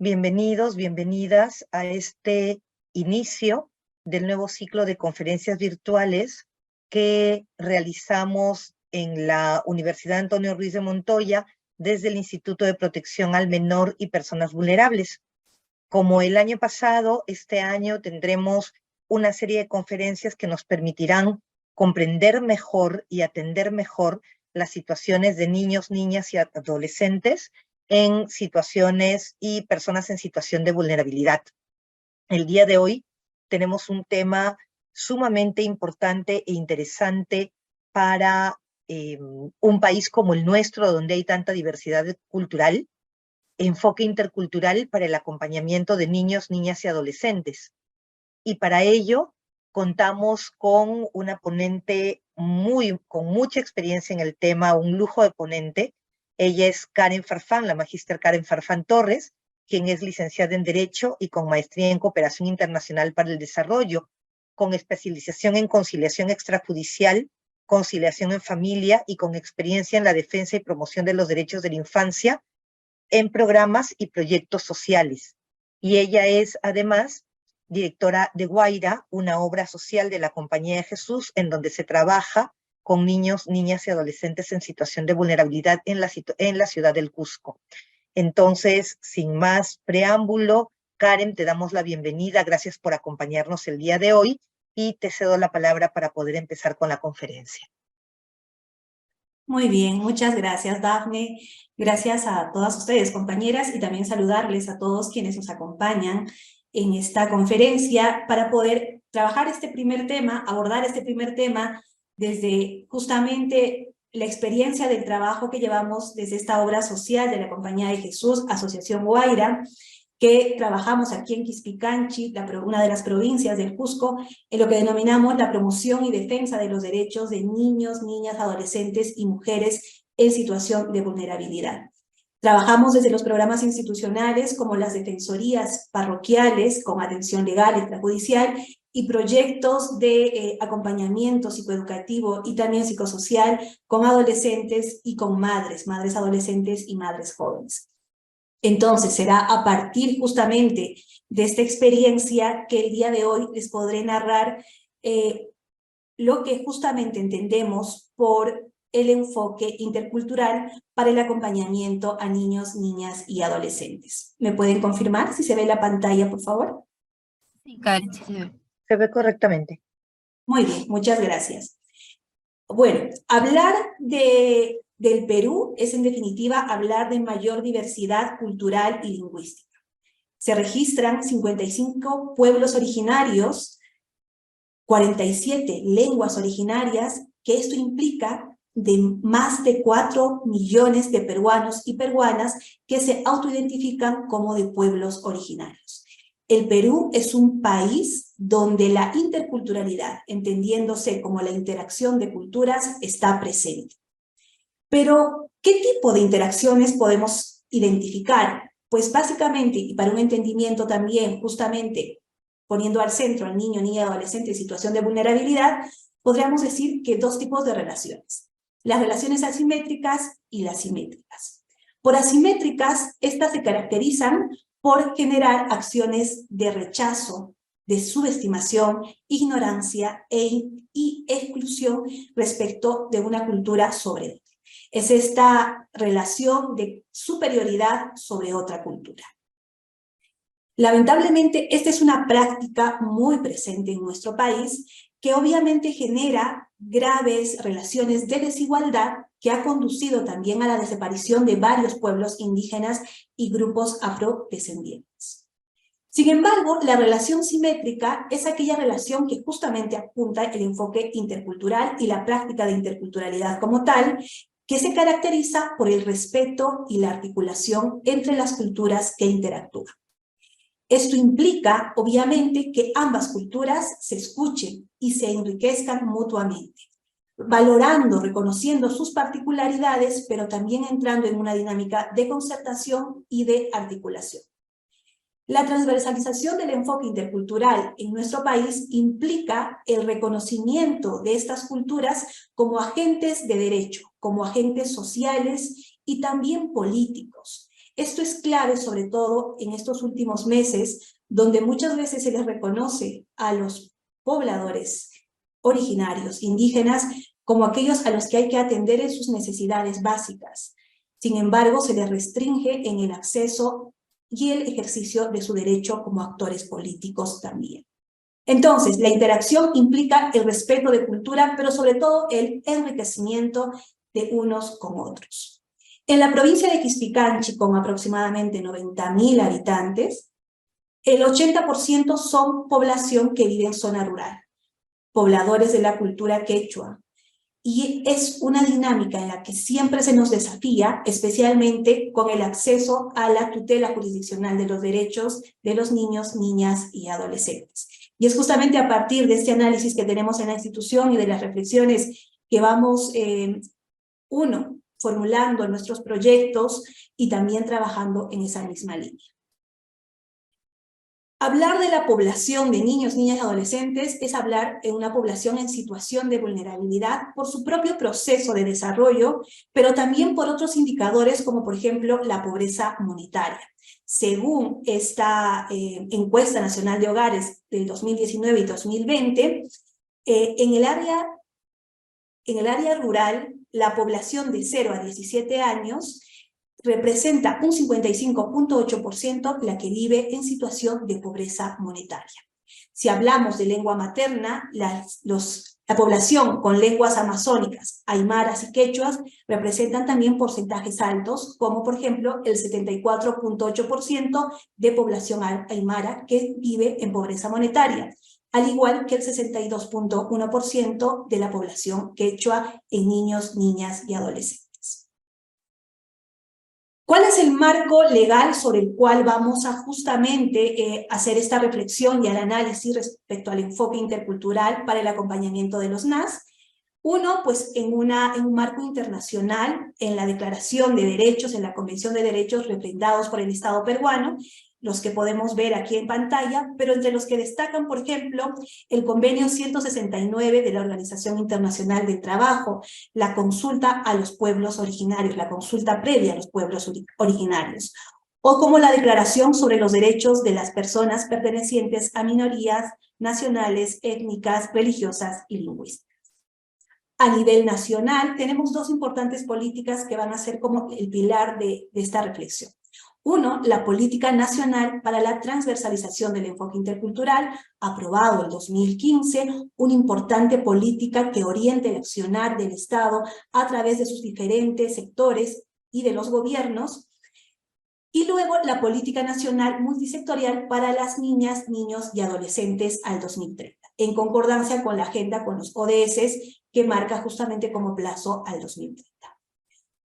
Bienvenidos, bienvenidas a este inicio del nuevo ciclo de conferencias virtuales que realizamos en la Universidad Antonio Ruiz de Montoya desde el Instituto de Protección al Menor y Personas Vulnerables. Como el año pasado, este año tendremos una serie de conferencias que nos permitirán comprender mejor y atender mejor las situaciones de niños, niñas y adolescentes en situaciones y personas en situación de vulnerabilidad. El día de hoy tenemos un tema sumamente importante e interesante para un país como el nuestro, donde hay tanta diversidad cultural, enfoque intercultural para el acompañamiento de niños, niñas y adolescentes. Y para ello contamos con una ponente con mucha experiencia en el tema, un lujo de ponente. Ella es Karen Farfán, la magíster Karen Farfán Torres, quien es licenciada en Derecho y con maestría en Cooperación Internacional para el Desarrollo, con especialización en conciliación extrajudicial, conciliación en familia y con experiencia en la defensa y promoción de los derechos de la infancia en programas y proyectos sociales. Y ella es, además, directora de Guaira, una obra social de la Compañía de Jesús, en donde se trabaja con niños, niñas y adolescentes en situación de vulnerabilidad en la ciudad del Cusco. Entonces, sin más preámbulo, Karen, te damos la bienvenida. Gracias por acompañarnos el día de hoy y te cedo la palabra para poder empezar con la conferencia. Muy bien, muchas gracias, Dafne. Gracias a todas ustedes, compañeras, y también saludarles a todos quienes nos acompañan en esta conferencia para poder trabajar este primer tema, abordar este primer tema desde justamente la experiencia del trabajo que llevamos desde esta obra social de la Compañía de Jesús, Asociación Guaira, que trabajamos aquí en Quispicanchi, una de las provincias del Cusco, en lo que denominamos la promoción y defensa de los derechos de niños, niñas, adolescentes y mujeres en situación de vulnerabilidad. Trabajamos desde los programas institucionales como las defensorías parroquiales con atención legal, extrajudicial y proyectos de acompañamiento psicoeducativo y también psicosocial con adolescentes y con madres adolescentes y madres jóvenes. Entonces, será a partir justamente de esta experiencia que el día de hoy les podré narrar lo que justamente entendemos por el enfoque intercultural para el acompañamiento a niños, niñas y adolescentes. ¿Me pueden confirmar si se ve la pantalla, por favor? Sí, Karen, sí se ve. Se ve correctamente. Muy bien, muchas gracias. Bueno, hablar del Perú es en definitiva hablar de mayor diversidad cultural y lingüística. Se registran 55 pueblos originarios, 47 lenguas originarias, que esto implica de más de 4 millones de peruanos y peruanas que se autoidentifican como de pueblos originarios. El Perú es un país donde la interculturalidad, entendiéndose como la interacción de culturas, está presente. Pero, ¿qué tipo de interacciones podemos identificar? Pues básicamente, y para un entendimiento también justamente poniendo al centro al niño, niña, adolescente en situación de vulnerabilidad, podríamos decir que dos tipos de relaciones. Las relaciones asimétricas y las simétricas. Por asimétricas, estas se caracterizan por generar acciones de rechazo, de subestimación, ignorancia y exclusión respecto de una cultura sobre otra. Es esta relación de superioridad sobre otra cultura. Lamentablemente, esta es una práctica muy presente en nuestro país que obviamente genera graves relaciones de desigualdad que ha conducido también a la desaparición de varios pueblos indígenas y grupos afrodescendientes. Sin embargo, la relación simétrica es aquella relación que justamente apunta el enfoque intercultural y la práctica de interculturalidad como tal, que se caracteriza por el respeto y la articulación entre las culturas que interactúan. Esto implica, obviamente, que ambas culturas se escuchen y se enriquezcan mutuamente, valorando, reconociendo sus particularidades, pero también entrando en una dinámica de concertación y de articulación. La transversalización del enfoque intercultural en nuestro país implica el reconocimiento de estas culturas como agentes de derecho, como agentes sociales y también políticos, Esto es clave, sobre todo en estos últimos meses, donde muchas veces se les reconoce a los pobladores originarios, indígenas, como aquellos a los que hay que atender en sus necesidades básicas. Sin embargo, se les restringe en el acceso y el ejercicio de su derecho como actores políticos también. Entonces, la interacción implica el respeto de cultura, pero sobre todo el enriquecimiento de unos con otros. En la provincia de Quispicanchi, con aproximadamente 90.000 habitantes, el 80% son población que vive en zona rural, pobladores de la cultura quechua. Y es una dinámica en la que siempre se nos desafía, especialmente con el acceso a la tutela jurisdiccional de los derechos de los niños, niñas y adolescentes. Y es justamente a partir de este análisis que tenemos en la institución y de las reflexiones que vamos, formulando en nuestros proyectos y también trabajando en esa misma línea. Hablar de la población de niños, niñas y adolescentes es hablar de una población en situación de vulnerabilidad por su propio proceso de desarrollo, pero también por otros indicadores como por ejemplo la pobreza monetaria. Según esta encuesta nacional de hogares del 2019 y 2020, en el área rural, la población de 0 a 17 años representa un 55.8% la que vive en situación de pobreza monetaria. Si hablamos de lengua materna, la población con lenguas amazónicas, aymaras y quechuas representan también porcentajes altos, como por ejemplo el 74.8% de población aymara que vive en pobreza monetaria, al igual que el 62.1% de la población quechua en niños, niñas y adolescentes. ¿Cuál es el marco legal sobre el cual vamos a justamente hacer esta reflexión y el análisis respecto al enfoque intercultural para el acompañamiento de los NAS? Uno, pues en un marco internacional, en la Declaración de Derechos, en la Convención de Derechos refrendados por el Estado peruano, los que podemos ver aquí en pantalla, pero entre los que destacan, por ejemplo, el convenio 169 de la Organización Internacional del Trabajo, la consulta a los pueblos originarios, la consulta previa a los pueblos originarios, o como la Declaración sobre los Derechos de las Personas pertenecientes a minorías nacionales, étnicas, religiosas y lingüísticas. A nivel nacional, tenemos dos importantes políticas que van a ser como el pilar de esta reflexión. Uno, la Política Nacional para la Transversalización del Enfoque Intercultural, aprobado en 2015, una importante política que orienta el accionar del Estado a través de sus diferentes sectores y de los gobiernos. Y luego, la Política Nacional Multisectorial para las Niñas, Niños y Adolescentes al 2030, en concordancia con la agenda con los ODS que marca justamente como plazo al 2030.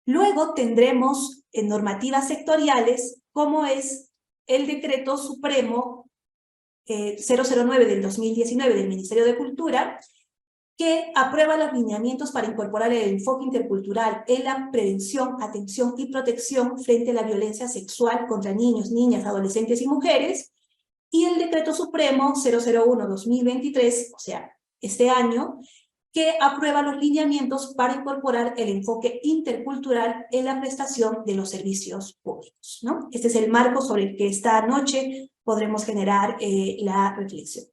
Luego tendremos normativas sectoriales, como es el Decreto Supremo 009 del 2019 del Ministerio de Cultura, que aprueba los lineamientos para incorporar el enfoque intercultural en la prevención, atención y protección frente a la violencia sexual contra niños, niñas, adolescentes y mujeres, y el Decreto Supremo 001-2023, o sea, este año, que aprueba los lineamientos para incorporar el enfoque intercultural en la prestación de los servicios públicos, ¿no? Este es el marco sobre el que esta noche podremos generar la reflexión.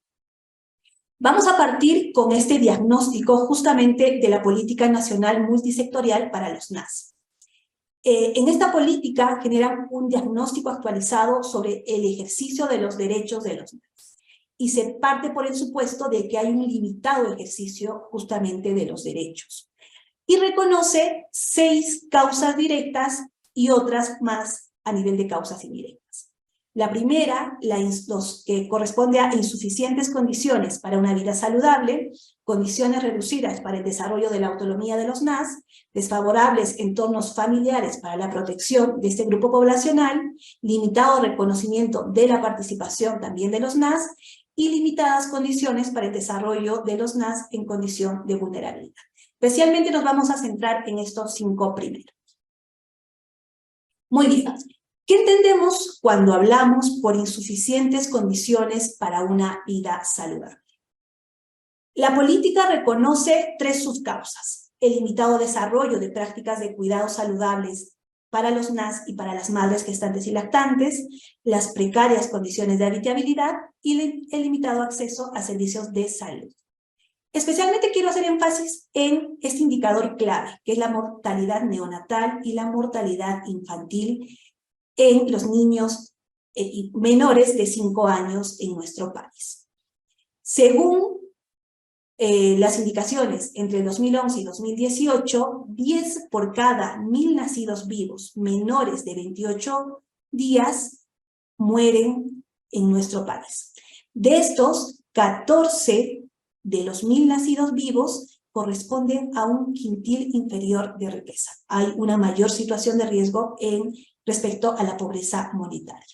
Vamos a partir con este diagnóstico justamente de la Política Nacional Multisectorial para los NAS. En esta política generan un diagnóstico actualizado sobre el ejercicio de los derechos de los NAS. Y se parte por el supuesto de que hay un limitado ejercicio justamente de los derechos. Y reconoce 6 causas directas y otras más a nivel de causas indirectas. La primera, los que corresponde a insuficientes condiciones para una vida saludable, condiciones reducidas para el desarrollo de la autonomía de los NAS, desfavorables entornos familiares para la protección de este grupo poblacional, limitado reconocimiento de la participación también de los NAS, y limitadas condiciones para el desarrollo de los NAS en condición de vulnerabilidad. Especialmente nos vamos a centrar en estos 5 primeros. Muy bien. ¿Qué entendemos cuando hablamos por insuficientes condiciones para una vida saludable? La política reconoce 3 subcausas: el limitado desarrollo de prácticas de cuidados saludables para los NAS y para las madres gestantes y lactantes, las precarias condiciones de habitabilidad y el limitado acceso a servicios de salud. Especialmente quiero hacer énfasis en este indicador clave, que es la mortalidad neonatal y la mortalidad infantil en los niños menores de 5 años en nuestro país. Según las indicaciones entre 2011 y 2018, 10 por cada 1000 nacidos vivos menores de 28 días mueren en nuestro país. De estos, 14 de los 1000 nacidos vivos corresponden a un quintil inferior de riqueza. Hay una mayor situación de riesgo respecto a la pobreza monetaria.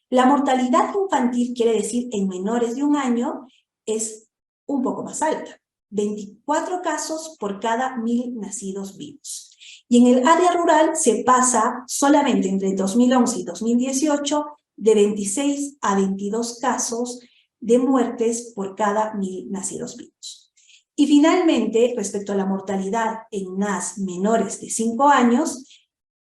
La mortalidad infantil, quiere decir en menores de 1 año, es un poco más alta, 24 casos por cada 1000 nacidos vivos. Y en el área rural se pasa solamente entre 2011 y 2018 de 26 a 22 casos de muertes por cada 1000 nacidos vivos. Y finalmente, respecto a la mortalidad en NAS menores de 5 años,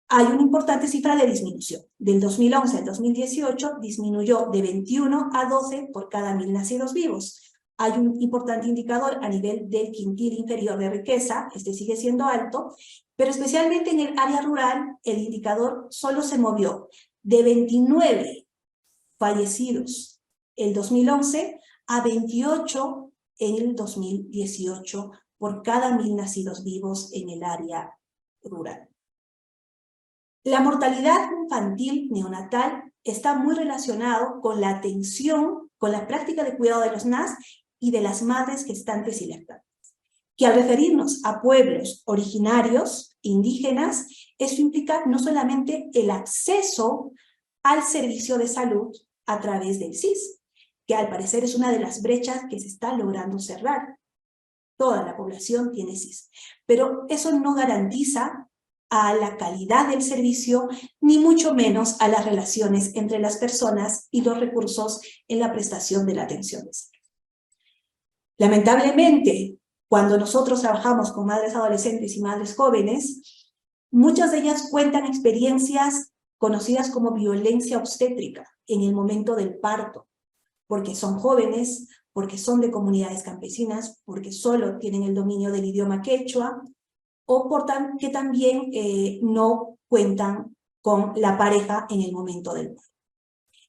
hay una importante cifra de disminución. Del 2011 al 2018 disminuyó de 21 a 12 por cada 1000 nacidos vivos. Hay un importante indicador a nivel del quintil inferior de riqueza, este sigue siendo alto, pero especialmente en el área rural el indicador solo se movió de 29 fallecidos el 2011 a 28 en el 2018 por cada 1000 nacidos vivos en el área rural. La mortalidad infantil neonatal está muy relacionado con la atención, con la práctica de cuidado de los NAS y de las madres gestantes y lactantes. Que al referirnos a pueblos originarios, indígenas, esto implica no solamente el acceso al servicio de salud a través del SIS, que al parecer es una de las brechas que se está logrando cerrar. Toda la población tiene SIS, pero eso no garantiza a la calidad del servicio, ni mucho menos a las relaciones entre las personas y los recursos en la prestación de la atención de salud. Lamentablemente, cuando nosotros trabajamos con madres adolescentes y madres jóvenes, muchas de ellas cuentan experiencias conocidas como violencia obstétrica en el momento del parto, porque son jóvenes, porque son de comunidades campesinas, porque solo tienen el dominio del idioma quechua, o que también no cuentan con la pareja en el momento del parto.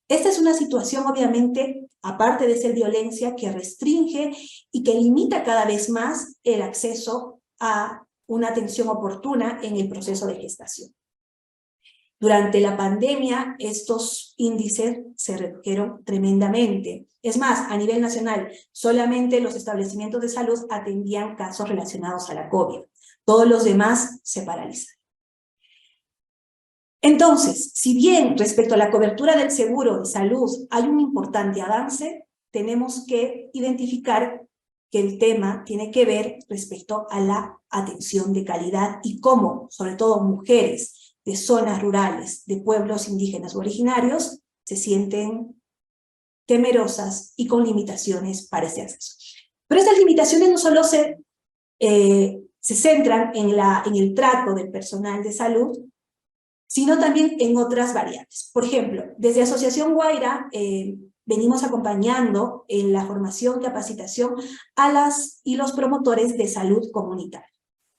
Esta es una situación, obviamente, aparte de ser violencia, que restringe y que limita cada vez más el acceso a una atención oportuna en el proceso de gestación. Durante la pandemia, estos índices se redujeron tremendamente. Es más, a nivel nacional, solamente los establecimientos de salud atendían casos relacionados a la COVID. Todos los demás se paralizan. Entonces, si bien respecto a la cobertura del seguro de salud hay un importante avance, tenemos que identificar que el tema tiene que ver respecto a la atención de calidad y cómo, sobre todo mujeres de zonas rurales, de pueblos indígenas o originarios, se sienten temerosas y con limitaciones para ese acceso. Pero estas limitaciones no solo se centran en el trato del personal de salud, sino también en otras variables. Por ejemplo, desde Asociación Guaira venimos acompañando en la formación, capacitación a las y los promotores de salud comunitaria.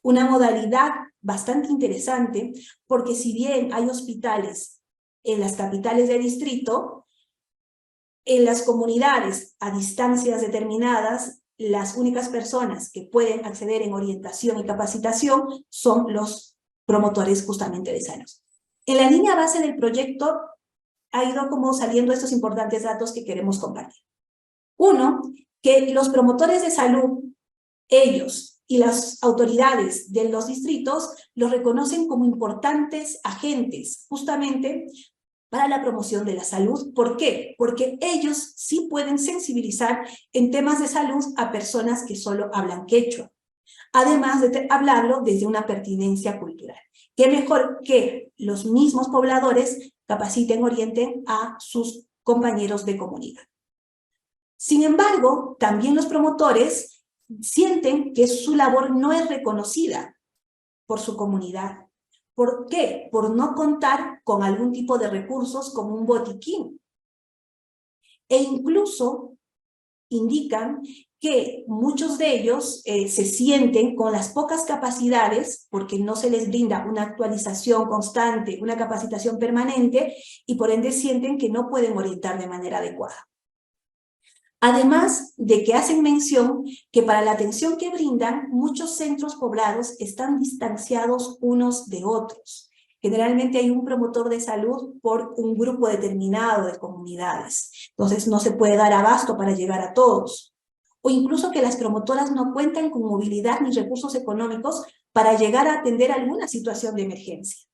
Una modalidad bastante interesante, porque si bien hay hospitales en las capitales de distrito, en las comunidades a distancias determinadas, las únicas personas que pueden acceder en orientación y capacitación son los promotores justamente de salud. En la línea base del proyecto ha ido como saliendo estos importantes datos que queremos compartir. Uno, que los promotores de salud, ellos y las autoridades de los distritos, los reconocen como importantes agentes justamente para la promoción de la salud. ¿Por qué? Porque ellos sí pueden sensibilizar en temas de salud a personas que solo hablan quechua, además de hablarlo desde una pertinencia cultural. ¿Qué mejor que los mismos pobladores capaciten, orienten a sus compañeros de comunidad? Sin embargo, también los promotores sienten que su labor no es reconocida por su comunidad, ¿Por qué? Por no contar con algún tipo de recursos como un botiquín. E incluso indican que muchos de ellos se sienten con las pocas capacidades, porque no se les brinda una actualización constante, una capacitación permanente, y por ende sienten que no pueden orientar de manera adecuada. Además de que hacen mención que para la atención que brindan, muchos centros poblados están distanciados unos de otros. Generalmente hay un promotor de salud por un grupo determinado de comunidades. Entonces no se puede dar abasto para llegar a todos. O incluso que las promotoras no cuentan con movilidad ni recursos económicos para llegar a atender alguna situación de emergencia.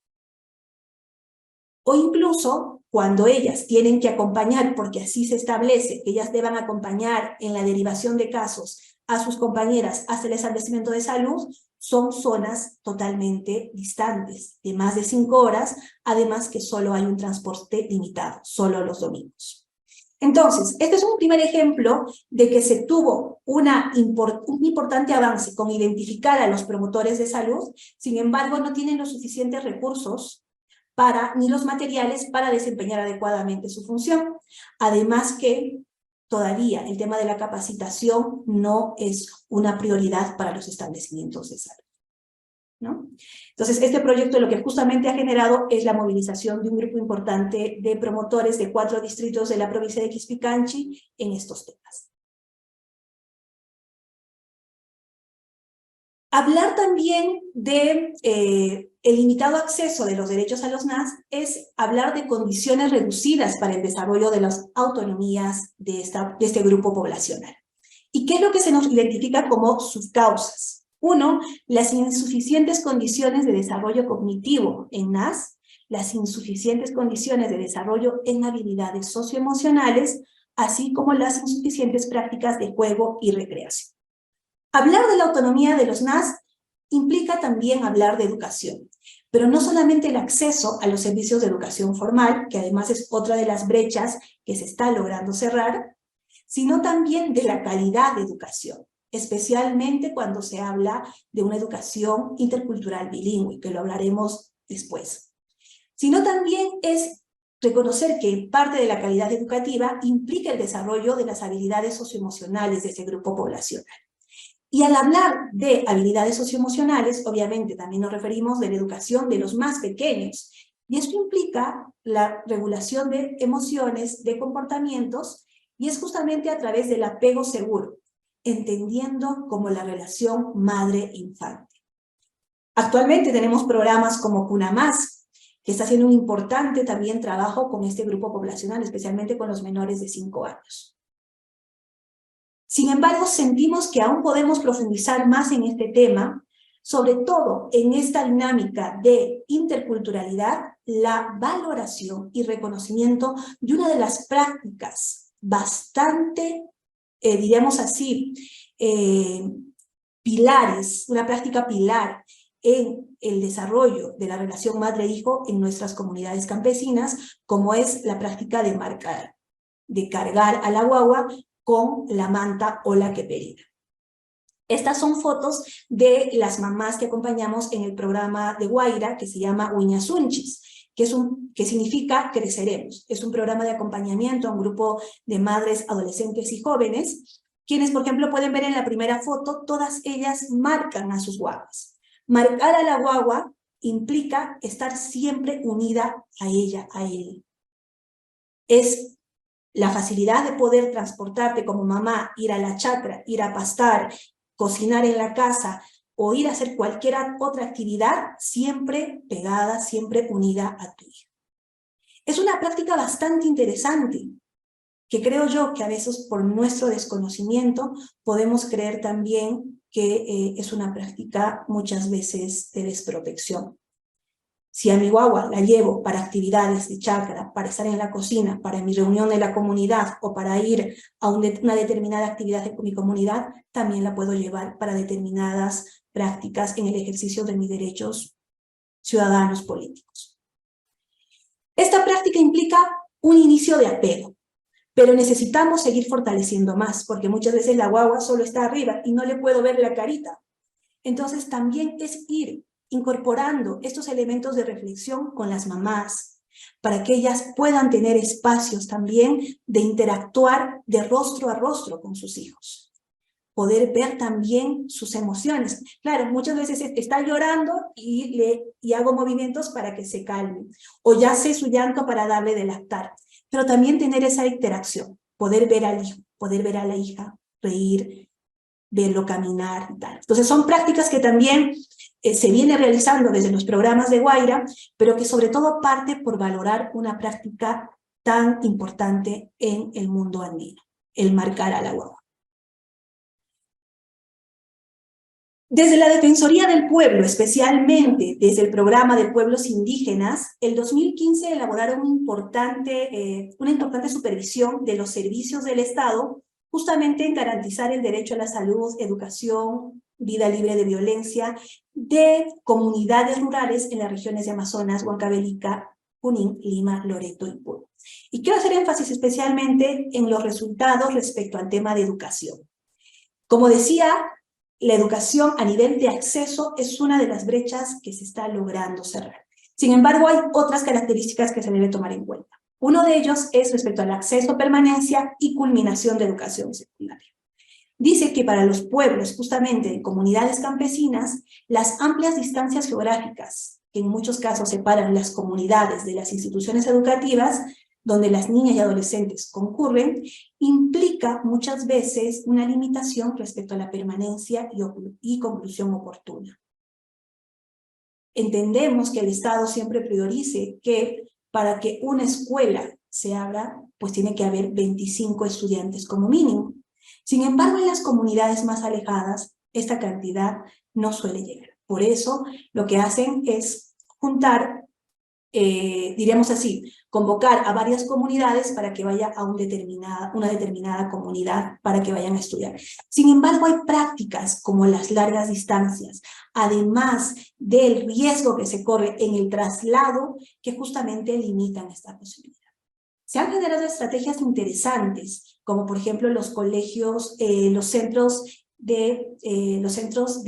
O incluso cuando ellas tienen que acompañar, porque así se establece, que ellas deban acompañar en la derivación de casos a sus compañeras hasta el establecimiento de salud, son zonas totalmente distantes, de más de 5 horas, además que solo hay un transporte limitado, solo los domingos. Entonces, este es un primer ejemplo de que se tuvo un importante avance con identificar a los promotores de salud, sin embargo, no tienen los suficientes recursos ni los materiales para desempeñar adecuadamente su función. Además que todavía el tema de la capacitación no es una prioridad para los establecimientos de salud, ¿no? Entonces, este proyecto lo que justamente ha generado es la movilización de un grupo importante de promotores de 4 distritos de la provincia de Quispicanchi en estos temas. Hablar también de el limitado acceso de los derechos a los NAS es hablar de condiciones reducidas para el desarrollo de las autonomías de este grupo poblacional. ¿Y qué es lo que se nos identifica como sus causas? 1, las insuficientes condiciones de desarrollo cognitivo en NAS, las insuficientes condiciones de desarrollo en habilidades socioemocionales, así como las insuficientes prácticas de juego y recreación. Hablar de la autonomía de los NAS implica también hablar de educación, pero no solamente el acceso a los servicios de educación formal, que además es otra de las brechas que se está logrando cerrar, sino también de la calidad de educación, especialmente cuando se habla de una educación intercultural bilingüe, que lo hablaremos después. Sino también es reconocer que parte de la calidad educativa implica el desarrollo de las habilidades socioemocionales de ese grupo poblacional. Y al hablar de habilidades socioemocionales, obviamente también nos referimos de la educación de los más pequeños. Y esto implica la regulación de emociones, de comportamientos, y es justamente a través del apego seguro, entendiendo como la relación madre-infante. Actualmente tenemos programas como Cuna Más, que está haciendo un importante también trabajo con este grupo poblacional, especialmente con los menores de 5 años. Sin embargo, sentimos que aún podemos profundizar más en este tema, sobre todo en esta dinámica de interculturalidad, la valoración y reconocimiento de una de las prácticas bastante, diríamos así, pilares, una práctica pilar en el desarrollo de la relación madre-hijo en nuestras comunidades campesinas, como es la práctica de cargar a la guagua con la manta o la queperina. Estas son fotos de las mamás que acompañamos en el programa de Guaira, que se llama Uñasunchis, que significa creceremos. Es un programa de acompañamiento a un grupo de madres, adolescentes y jóvenes, quienes, por ejemplo, pueden ver en la primera foto, todas ellas marcan a sus guaguas. Marcar a la guagua implica estar siempre unida a ella, a él. Es la facilidad de poder transportarte como mamá, ir a la chacra, ir a pastar, cocinar en la casa o ir a hacer cualquier otra actividad, siempre pegada, siempre unida a tu hija. Es una práctica bastante interesante, que creo yo que a veces por nuestro desconocimiento podemos creer también que es una práctica muchas veces de desprotección. Si a mi guagua la llevo para actividades de chacra, para estar en la cocina, para mi reunión de la comunidad o para ir a una determinada actividad de mi comunidad, también la puedo llevar para determinadas prácticas en el ejercicio de mis derechos ciudadanos políticos. Esta práctica implica un inicio de apego, pero necesitamos seguir fortaleciendo más, porque muchas veces la guagua solo está arriba y no le puedo ver la carita. Entonces también es ir incorporando estos elementos de reflexión con las mamás, para que ellas puedan tener espacios también de interactuar de rostro a rostro con sus hijos. Poder ver también sus emociones. Claro, muchas veces está llorando y hago movimientos para que se calme, o ya sé su llanto para darle de lactar, pero también tener esa interacción, poder ver al hijo, poder ver a la hija, reír, verlo caminar y tal. Entonces son prácticas que también se viene realizando desde los programas de Guaira, pero que sobre todo parte por valorar una práctica tan importante en el mundo andino, el marcar a la guagua. Desde la Defensoría del Pueblo, especialmente desde el programa de pueblos indígenas, el 2015 elaboraron una importante supervisión de los servicios del Estado, justamente en garantizar el derecho a la salud, educación, vida libre de violencia, de comunidades rurales en las regiones de Amazonas, Huancavelica, Junín, Lima, Loreto y Puno. Y quiero hacer énfasis especialmente en los resultados respecto al tema de educación. Como decía, la educación a nivel de acceso es una de las brechas que se está logrando cerrar. Sin embargo, hay otras características que se debe tomar en cuenta. Uno de ellos es respecto al acceso, permanencia y culminación de educación secundaria. Dice que para los pueblos, justamente en comunidades campesinas, las amplias distancias geográficas, que en muchos casos separan las comunidades de las instituciones educativas, donde las niñas y adolescentes concurren, implica muchas veces una limitación respecto a la permanencia y conclusión oportuna. Entendemos que el Estado siempre priorice que para que una escuela se abra, pues tiene que haber 25 estudiantes como mínimo. Sin embargo, en las comunidades más alejadas, esta cantidad no suele llegar. Por eso, lo que hacen es juntar, diríamos así, convocar a varias comunidades para que vaya a una determinada comunidad para que vayan a estudiar. Sin embargo, hay prácticas como las largas distancias, además del riesgo que se corre en el traslado, que justamente limitan esta posibilidad. Se han generado estrategias interesantes, como por ejemplo los colegios, los centros de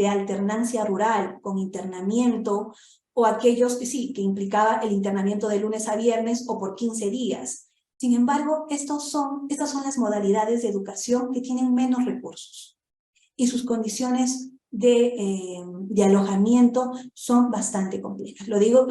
alternancia rural con internamiento, o aquellos que sí, que implicaba el internamiento de lunes a viernes o por 15 días. Sin embargo, estas son las modalidades de educación que tienen menos recursos y sus condiciones de alojamiento son bastante complejas. Lo digo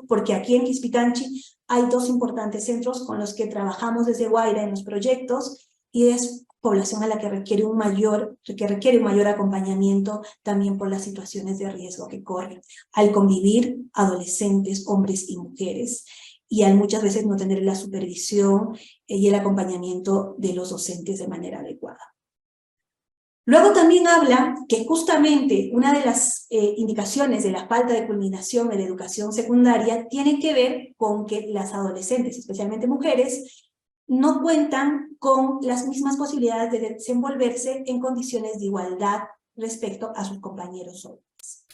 porque aquí en Quispicanchi hay dos importantes centros con los que trabajamos desde Guaira en los proyectos, y es población a la que requiere un mayor acompañamiento también por las situaciones de riesgo que corren al convivir adolescentes, hombres y mujeres, y al muchas veces no tener la supervisión y el acompañamiento de los docentes de manera adecuada. Luego también habla que justamente una de las indicaciones de la falta de culminación en la educación secundaria tiene que ver con que las adolescentes, especialmente mujeres, no cuentan con las mismas posibilidades de desenvolverse en condiciones de igualdad respecto a sus compañeros hombres.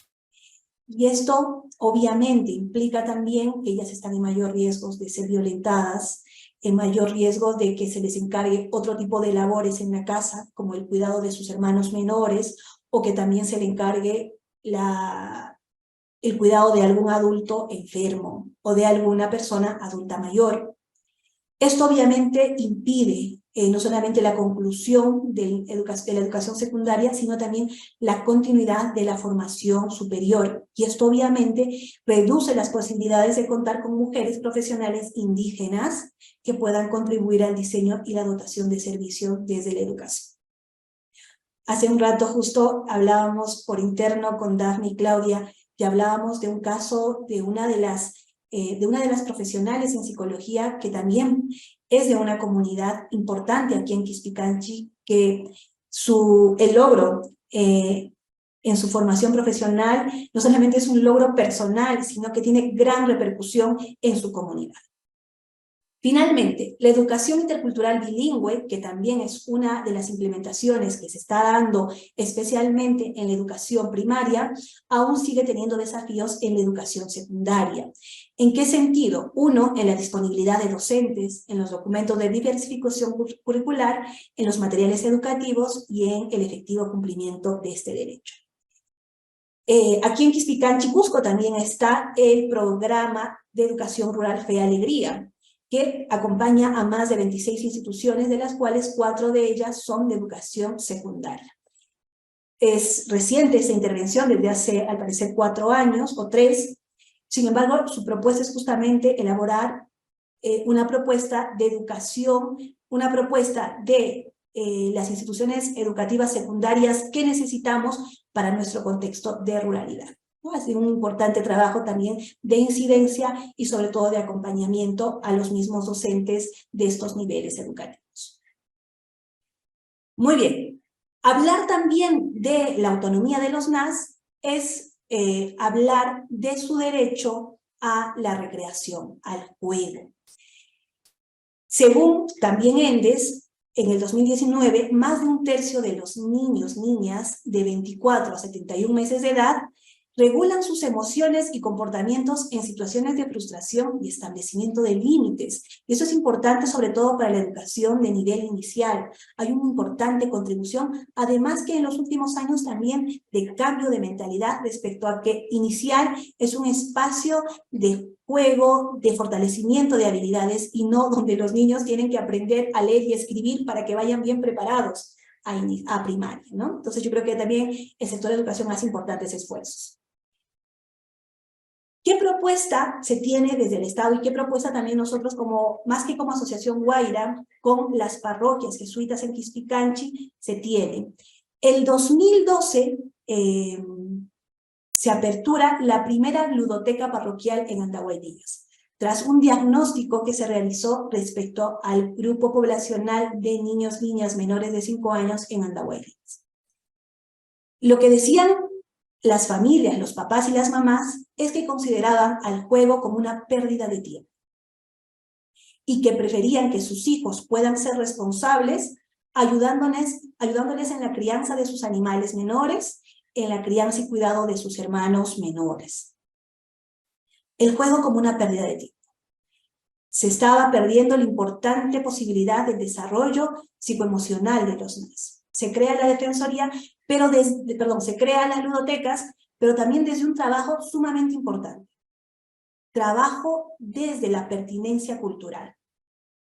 Y esto obviamente implica también que ellas están en mayor riesgo de ser violentadas, en mayor riesgo de que se les encargue otro tipo de labores en la casa, como el cuidado de sus hermanos menores, o que también se le encargue el cuidado de algún adulto enfermo o de alguna persona adulta mayor. Esto obviamente impide no solamente la conclusión de la educación secundaria, sino también la continuidad de la formación superior. Y esto obviamente reduce las posibilidades de contar con mujeres profesionales indígenas que puedan contribuir al diseño y la dotación de servicios desde la educación. Hace un rato justo hablábamos por interno con Dafne y Claudia, y hablábamos de un caso de una de las profesionales en psicología que también es de una comunidad importante aquí en Quispicanchi, que el logro en su formación profesional no solamente es un logro personal, sino que tiene gran repercusión en su comunidad. Finalmente, la educación intercultural bilingüe, que también es una de las implementaciones que se está dando especialmente en la educación primaria, aún sigue teniendo desafíos en la educación secundaria. ¿En qué sentido? Uno, en la disponibilidad de docentes, en los documentos de diversificación curricular, en los materiales educativos y en el efectivo cumplimiento de este derecho. Aquí en Quispicanchi, Cusco, también está el programa de educación rural Fe y Alegría, que acompaña a más de 26 instituciones, de las cuales 4 de ellas son de educación secundaria. Es reciente esta intervención, desde hace, al parecer, 4 años o 3. Sin embargo, su propuesta es justamente elaborar una propuesta de educación, una propuesta de las instituciones educativas secundarias que necesitamos para nuestro contexto de ruralidad, ¿no? Ha sido un importante trabajo también de incidencia y sobre todo de acompañamiento a los mismos docentes de estos niveles educativos. Muy bien. Hablar también de la autonomía de los NAS es hablar de su derecho a la recreación, al juego. Según también Endes, en el 2019, más de 1/3 de los niños, niñas de 24 a 71 meses de edad regulan sus emociones y comportamientos en situaciones de frustración y establecimiento de límites. Y eso es importante sobre todo para la educación de nivel inicial. Hay una importante contribución, además que en los últimos años también de cambio de mentalidad respecto a que inicial es un espacio de juego, de fortalecimiento de habilidades y no donde los niños tienen que aprender a leer y escribir para que vayan bien preparados a primaria, ¿no? Entonces yo creo que también el sector de educación hace importantes esfuerzos. ¿Qué propuesta se tiene desde el Estado y qué propuesta también nosotros, más que como Asociación Guaira, con las parroquias jesuitas en Quispicanchi, se tiene? El 2012 se apertura la primera ludoteca parroquial en Andahuaylas, tras un diagnóstico que se realizó respecto al grupo poblacional de niños, niñas menores de 5 años en Andahuaylas. Lo que decían las familias, los papás y las mamás, es que consideraban al juego como una pérdida de tiempo y que preferían que sus hijos puedan ser responsables ayudándoles en la crianza de sus animales menores, en la crianza y cuidado de sus hermanos menores. El juego como una pérdida de tiempo. Se estaba perdiendo la importante posibilidad del desarrollo psicoemocional de los niños. Se crea la defensoría, se crean las ludotecas, pero también desde un trabajo sumamente importante. Trabajo desde la pertinencia cultural.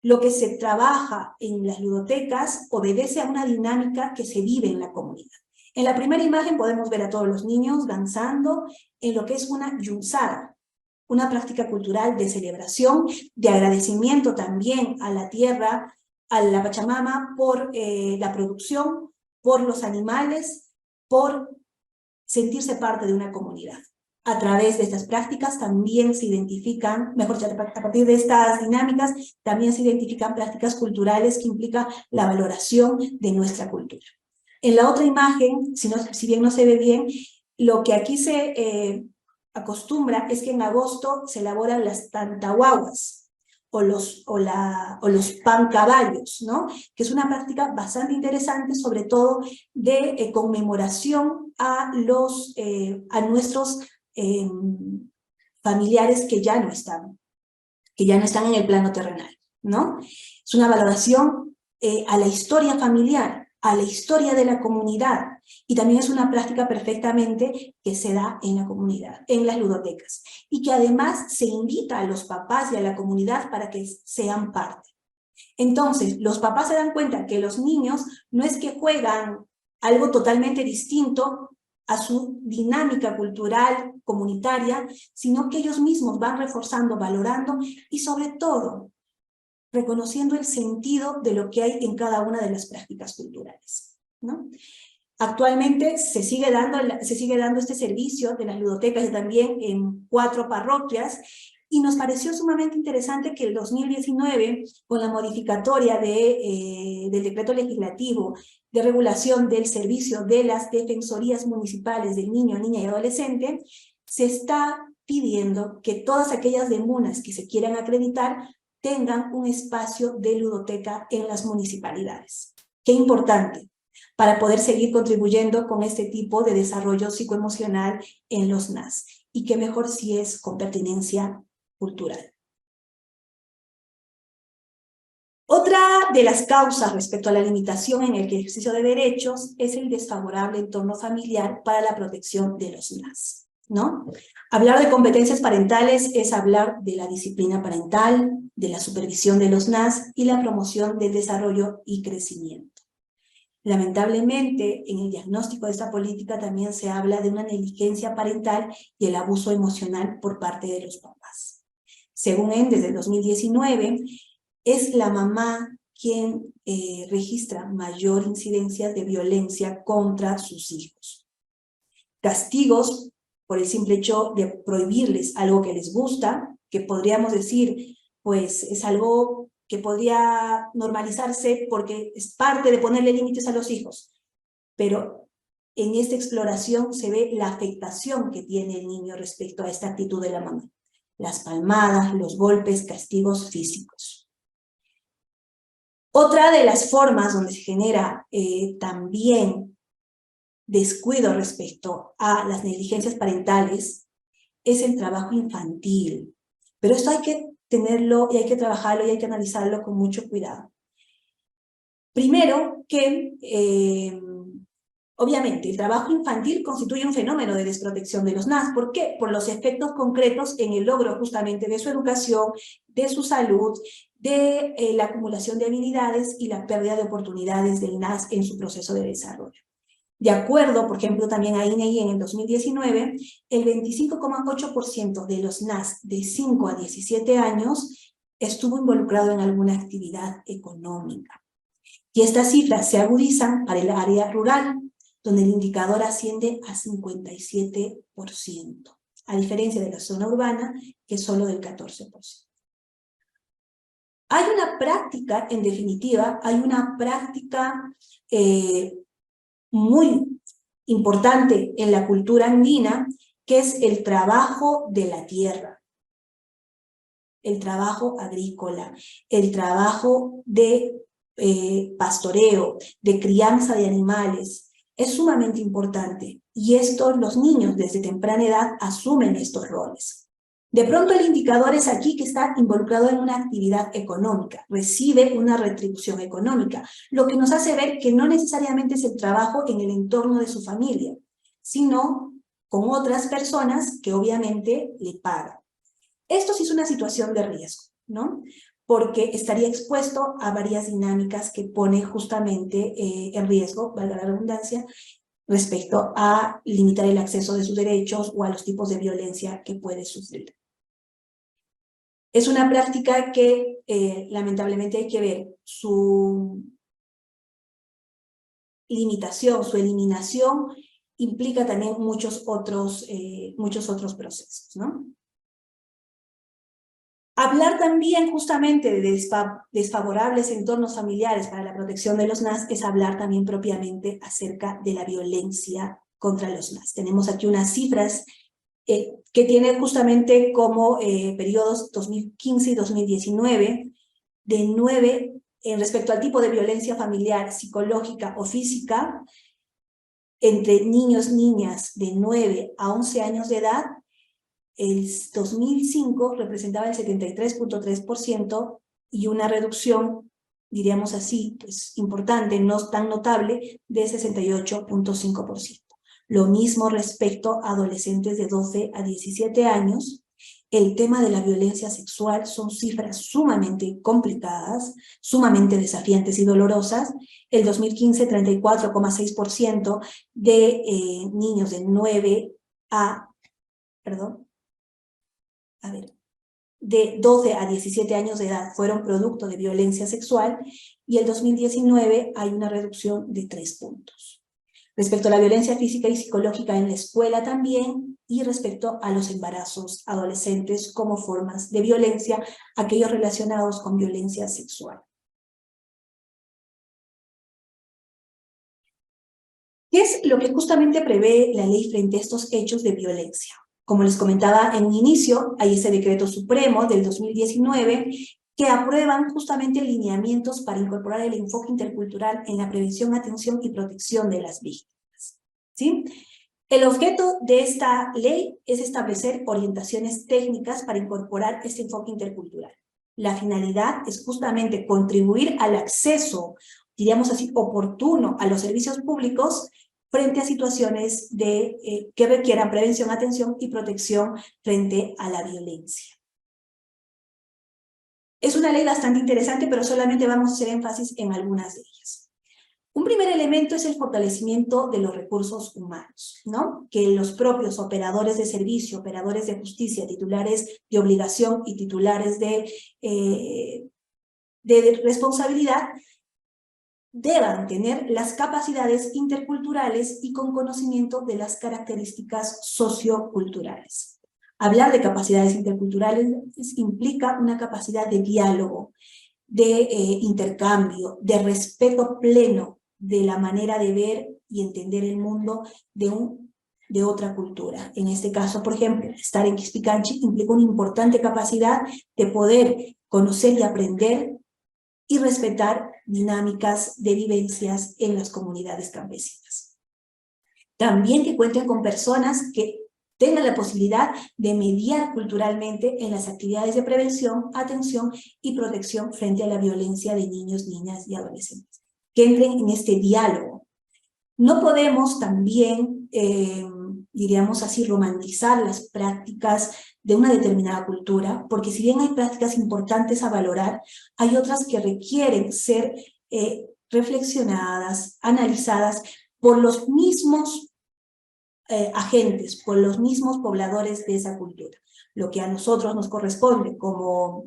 Lo que se trabaja en las ludotecas obedece a una dinámica que se vive en la comunidad. En la primera imagen podemos ver a todos los niños danzando en lo que es una yunzada, una práctica cultural de celebración, de agradecimiento también a la tierra, a la Pachamama por la producción, por los animales, por sentirse parte de una comunidad. A través de estas prácticas también se identifican, mejor dicho, a partir de estas dinámicas, también se identifican prácticas culturales que implican la valoración de nuestra cultura. En la otra imagen, si bien no se ve bien, lo que aquí se acostumbra es que en agosto se elaboran las tantahuaguas o los pancaballos, ¿no? Que es una práctica bastante interesante, sobre todo de conmemoración a nuestros familiares que ya no están en el plano terrenal, ¿no? Es una valoración a la historia familiar, a la historia de la comunidad, y también es una práctica perfectamente que se da en la comunidad, en las ludotecas, y que además se invita a los papás y a la comunidad para que sean parte. Entonces, los papás se dan cuenta que los niños no es que juegan algo totalmente distinto a su dinámica cultural comunitaria, sino que ellos mismos van reforzando, valorando y sobre todo reconociendo el sentido de lo que hay en cada una de las prácticas culturales, ¿no? Actualmente se sigue dando este servicio de las ludotecas también en 4 parroquias, y nos pareció sumamente interesante que el 2019, con la modificatoria del decreto legislativo de regulación del servicio de las defensorías municipales del niño, niña y adolescente, se está pidiendo que todas aquellas demunas que se quieran acreditar tengan un espacio de ludoteca en las municipalidades. Qué importante para poder seguir contribuyendo con este tipo de desarrollo psicoemocional en los NAS. Y qué mejor si es con pertinencia cultural. Otra de las causas respecto a la limitación en el ejercicio de derechos es el desfavorable entorno familiar para la protección de los NAS, ¿no? Hablar de competencias parentales es hablar de la disciplina parental, de la supervisión de los NAS y la promoción del desarrollo y crecimiento. Lamentablemente, en el diagnóstico de esta política también se habla de una negligencia parental y el abuso emocional por parte de los papás. Según desde el 2019, es la mamá quien registra mayor incidencia de violencia contra sus hijos. Castigos por el simple hecho de prohibirles algo que les gusta, que podríamos decir, pues es algo que podría normalizarse porque es parte de ponerle límites a los hijos. Pero en esta exploración se ve la afectación que tiene el niño respecto a esta actitud de la mamá. Las palmadas, los golpes, castigos físicos. Otra de las formas donde se genera también descuido respecto a las negligencias parentales es el trabajo infantil. Pero esto hay que tenerlo y hay que trabajarlo y hay que analizarlo con mucho cuidado. Primero que, obviamente, el trabajo infantil constituye un fenómeno de desprotección de los NAS. ¿Por qué? Por los efectos concretos en el logro justamente de su educación, de su salud, de la acumulación de habilidades y la pérdida de oportunidades del NAS en su proceso de desarrollo. De acuerdo, por ejemplo, también a INEGI en el 2019, el 25,8% de los NAS de 5 a 17 años estuvo involucrado en alguna actividad económica. Y estas cifras se agudizan para el área rural, donde el indicador asciende a 57%, a diferencia de la zona urbana, que es solo del 14%. Hay una práctica, en definitiva, hay una práctica muy importante en la cultura andina, que es el trabajo de la tierra, el trabajo agrícola, el trabajo de pastoreo, de crianza de animales. Es sumamente importante y esto los niños desde temprana edad asumen estos roles. De pronto el indicador es aquí que está involucrado en una actividad económica, recibe una retribución económica, lo que nos hace ver que no necesariamente es el trabajo en el entorno de su familia, sino con otras personas que obviamente le pagan. Esto sí es una situación de riesgo, ¿no? Porque estaría expuesto a varias dinámicas que pone justamente en riesgo, valga la redundancia, respecto a limitar el acceso de sus derechos o a los tipos de violencia que puede sufrir. Es una práctica que lamentablemente hay que ver su limitación, su eliminación, implica también muchos otros procesos, ¿no? Hablar también justamente de desfavorables entornos familiares para la protección de los NAS es hablar también propiamente acerca de la violencia contra los NAS. Tenemos aquí unas cifras que tiene justamente como periodos 2015 y 2019, de 9 respecto al tipo de violencia familiar, psicológica o física, entre niños, niñas de 9 a 11 años de edad. El 2005 representaba el 73,3% y una reducción, diríamos así, pues importante, no tan notable, de 68,5%. Lo mismo respecto a adolescentes de 12 a 17 años. El tema de la violencia sexual son cifras sumamente complicadas, sumamente desafiantes y dolorosas. El 2015, 34,6% de niños de 9 a, de 12 a 17 años de edad fueron producto de violencia sexual y el 2019 hay una reducción de 3 puntos. Respecto a la violencia física y psicológica en la escuela también, y respecto a los embarazos adolescentes como formas de violencia, aquellos relacionados con violencia sexual. ¿Qué es lo que justamente prevé la ley frente a estos hechos de violencia? Como les comentaba en un inicio, hay ese decreto supremo del 2019 que aprueban justamente lineamientos para incorporar el enfoque intercultural en la prevención, atención y protección de las víctimas, ¿sí? El objeto de esta ley es establecer orientaciones técnicas para incorporar este enfoque intercultural. La finalidad es justamente contribuir al acceso, diríamos así, oportuno a los servicios públicos frente a situaciones que requieran prevención, atención y protección frente a la violencia. Es una ley bastante interesante, pero solamente vamos a hacer énfasis en algunas de ellas. Un primer elemento es el fortalecimiento de los recursos humanos, ¿no? Que los propios operadores de servicio, operadores de justicia, titulares de obligación y titulares de responsabilidad deban tener las capacidades interculturales y con conocimiento de las características socioculturales. Hablar de capacidades interculturales implica una capacidad de diálogo, de intercambio, de respeto pleno de la manera de ver y entender el mundo de otra cultura. En este caso, por ejemplo, estar en Quispicanchi implica una importante capacidad de poder conocer y aprender y respetar dinámicas de vivencias en las comunidades campesinas. También que cuenten con personas que tengan la posibilidad de mediar culturalmente en las actividades de prevención, atención y protección frente a la violencia de niños, niñas y adolescentes. Que entren en este diálogo. No podemos también, diríamos así, romantizar las prácticas de una determinada cultura, porque si bien hay prácticas importantes a valorar, hay otras que requieren ser reflexionadas, analizadas por los mismos agentes, por los mismos pobladores de esa cultura. Lo que a nosotros nos corresponde como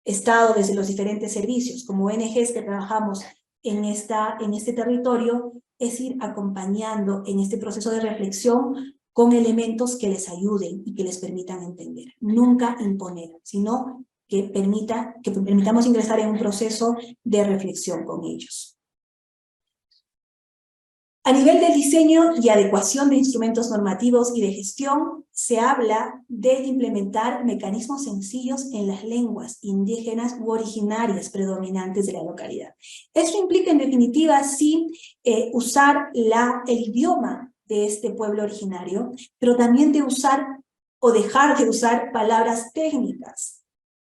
Estado, desde los diferentes servicios, como ONGs que trabajamos en este territorio, es ir acompañando en este proceso de reflexión con elementos que les ayuden y que les permitan entender. Nunca imponer, sino que permitamos ingresar en un proceso de reflexión con ellos. A nivel del diseño y adecuación de instrumentos normativos y de gestión, se habla de implementar mecanismos sencillos en las lenguas indígenas u originarias predominantes de la localidad. Esto implica, en definitiva, sí, usar el idioma de este pueblo originario, pero también de usar o dejar de usar palabras técnicas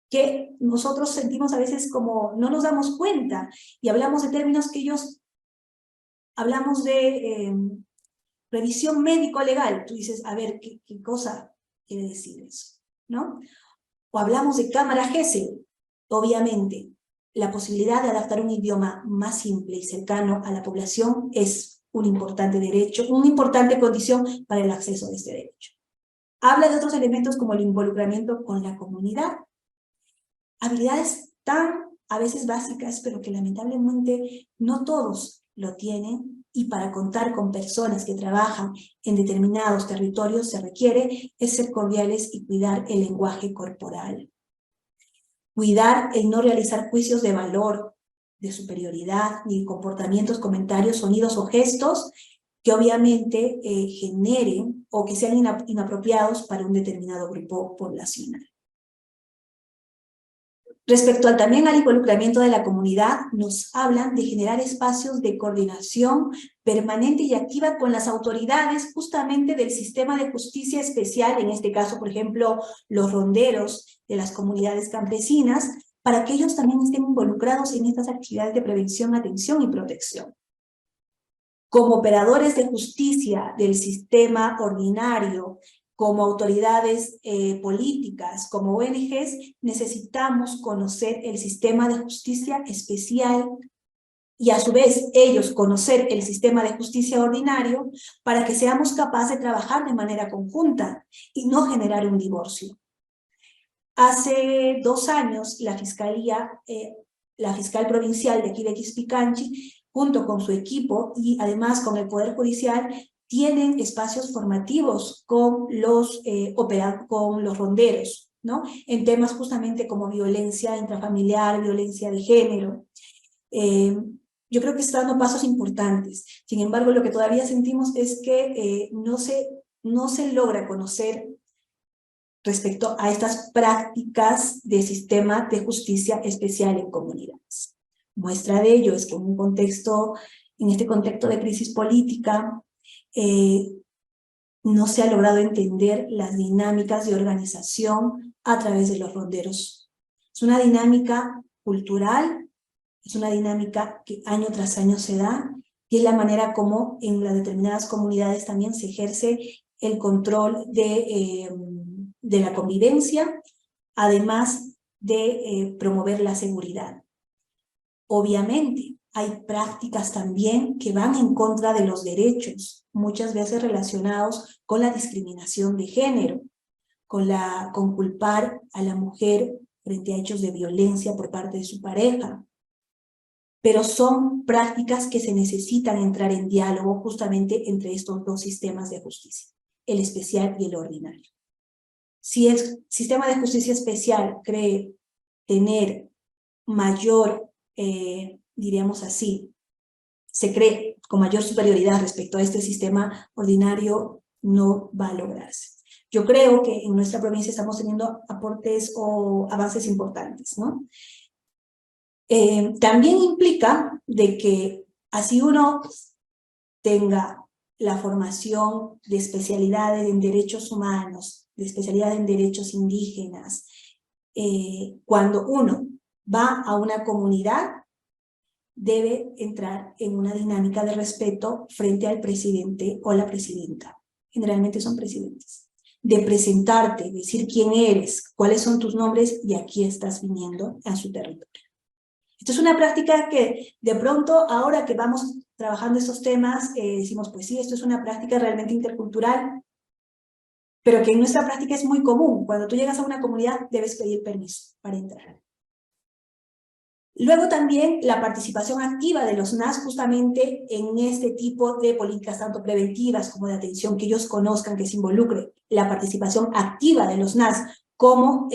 que nosotros sentimos a veces como no nos damos cuenta y hablamos de términos que ellos... Hablamos de revisión médico-legal. Tú dices, a ver, ¿qué cosa quiere decir eso? ¿No? O hablamos de cámara GESEL. Obviamente, la posibilidad de adaptar un idioma más simple y cercano a la población es un importante derecho, una importante condición para el acceso a este derecho. Habla de otros elementos como el involucramiento con la comunidad. Habilidades tan a veces básicas, pero que lamentablemente no todos lo tienen, y para contar con personas que trabajan en determinados territorios se requiere es ser cordiales y cuidar el lenguaje corporal. Cuidar el no realizar juicios de valor, de superioridad, ni comportamientos, comentarios, sonidos o gestos que obviamente generen o que sean inapropiados para un determinado grupo poblacional. Respecto también al involucramiento de la comunidad, nos hablan de generar espacios de coordinación permanente y activa con las autoridades justamente del sistema de justicia especial, en este caso, por ejemplo, los ronderos de las comunidades campesinas, para que ellos también estén involucrados en estas actividades de prevención, atención y protección. Como operadores de justicia del sistema ordinario, como autoridades políticas, como ONGs, necesitamos conocer el sistema de justicia especial y a su vez ellos conocer el sistema de justicia ordinario para que seamos capaces de trabajar de manera conjunta y no generar un divorcio. Hace 2 años la fiscal provincial de aquí de Quispicanchi, junto con su equipo y además con el Poder Judicial, tienen espacios formativos con los ronderos, ¿no? En temas justamente como violencia intrafamiliar, violencia de género. Yo creo que está dando pasos importantes. Sin embargo, lo que todavía sentimos es que no se logra conocer respecto a estas prácticas de sistema de justicia especial en comunidades. Muestra de ello es que en este contexto de crisis política, no se ha logrado entender las dinámicas de organización a través de los ronderos. Es una dinámica cultural, es una dinámica que año tras año se da, y es la manera como en las determinadas comunidades también se ejerce el control de la convivencia, además de promover la seguridad. Obviamente, hay prácticas también que van en contra de los derechos, muchas veces relacionados con la discriminación de género, con culpar a la mujer frente a hechos de violencia por parte de su pareja. Pero son prácticas que se necesitan entrar en diálogo justamente entre estos dos sistemas de justicia, el especial y el ordinario. Si el sistema de justicia especial cree tener mayor, diríamos así, se cree con mayor superioridad respecto a este sistema ordinario, no va a lograrse. Yo creo que en nuestra provincia estamos teniendo aportes o avances importantes, ¿no? También implica de que así uno tenga la formación de especialidades en derechos humanos, de especialidad en derechos indígenas, cuando uno va a una comunidad, debe entrar en una dinámica de respeto frente al presidente o la presidenta. Generalmente son presidentes. De presentarte, decir quién eres, cuáles son tus nombres y aquí estás viniendo a su territorio. Esto es una práctica que de pronto, ahora que vamos trabajando estos temas, decimos, pues sí, esto es una práctica realmente intercultural, pero que en nuestra práctica es muy común. Cuando tú llegas a una comunidad, debes pedir permiso para entrar. Luego también la participación activa de los NAS justamente en este tipo de políticas tanto preventivas como de atención, que ellos conozcan, que se involucre la participación activa de los NAS como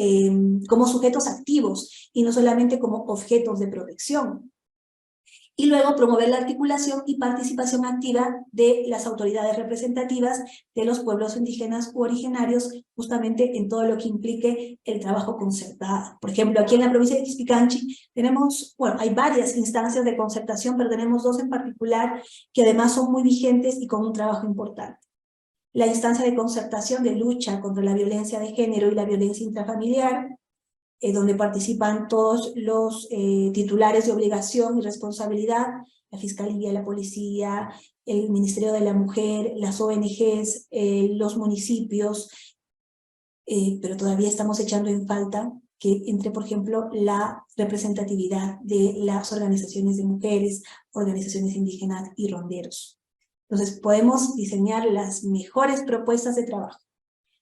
sujetos activos y no solamente como objetos de protección. Y luego promover la articulación y participación activa de las autoridades representativas de los pueblos indígenas u originarios, justamente en todo lo que implique el trabajo concertado. Por ejemplo, aquí en la provincia de Quispicanchi tenemos, bueno, hay varias instancias de concertación, pero tenemos dos en particular que además son muy vigentes y con un trabajo importante. La instancia de concertación de lucha contra la violencia de género y la violencia intrafamiliar, donde participan todos los titulares de obligación y responsabilidad, la Fiscalía, la Policía, el Ministerio de la Mujer, las ONGs, los municipios, pero todavía estamos echando en falta que entre, por ejemplo, la representatividad de las organizaciones de mujeres, organizaciones indígenas y ronderos. Entonces, podemos diseñar las mejores propuestas de trabajo,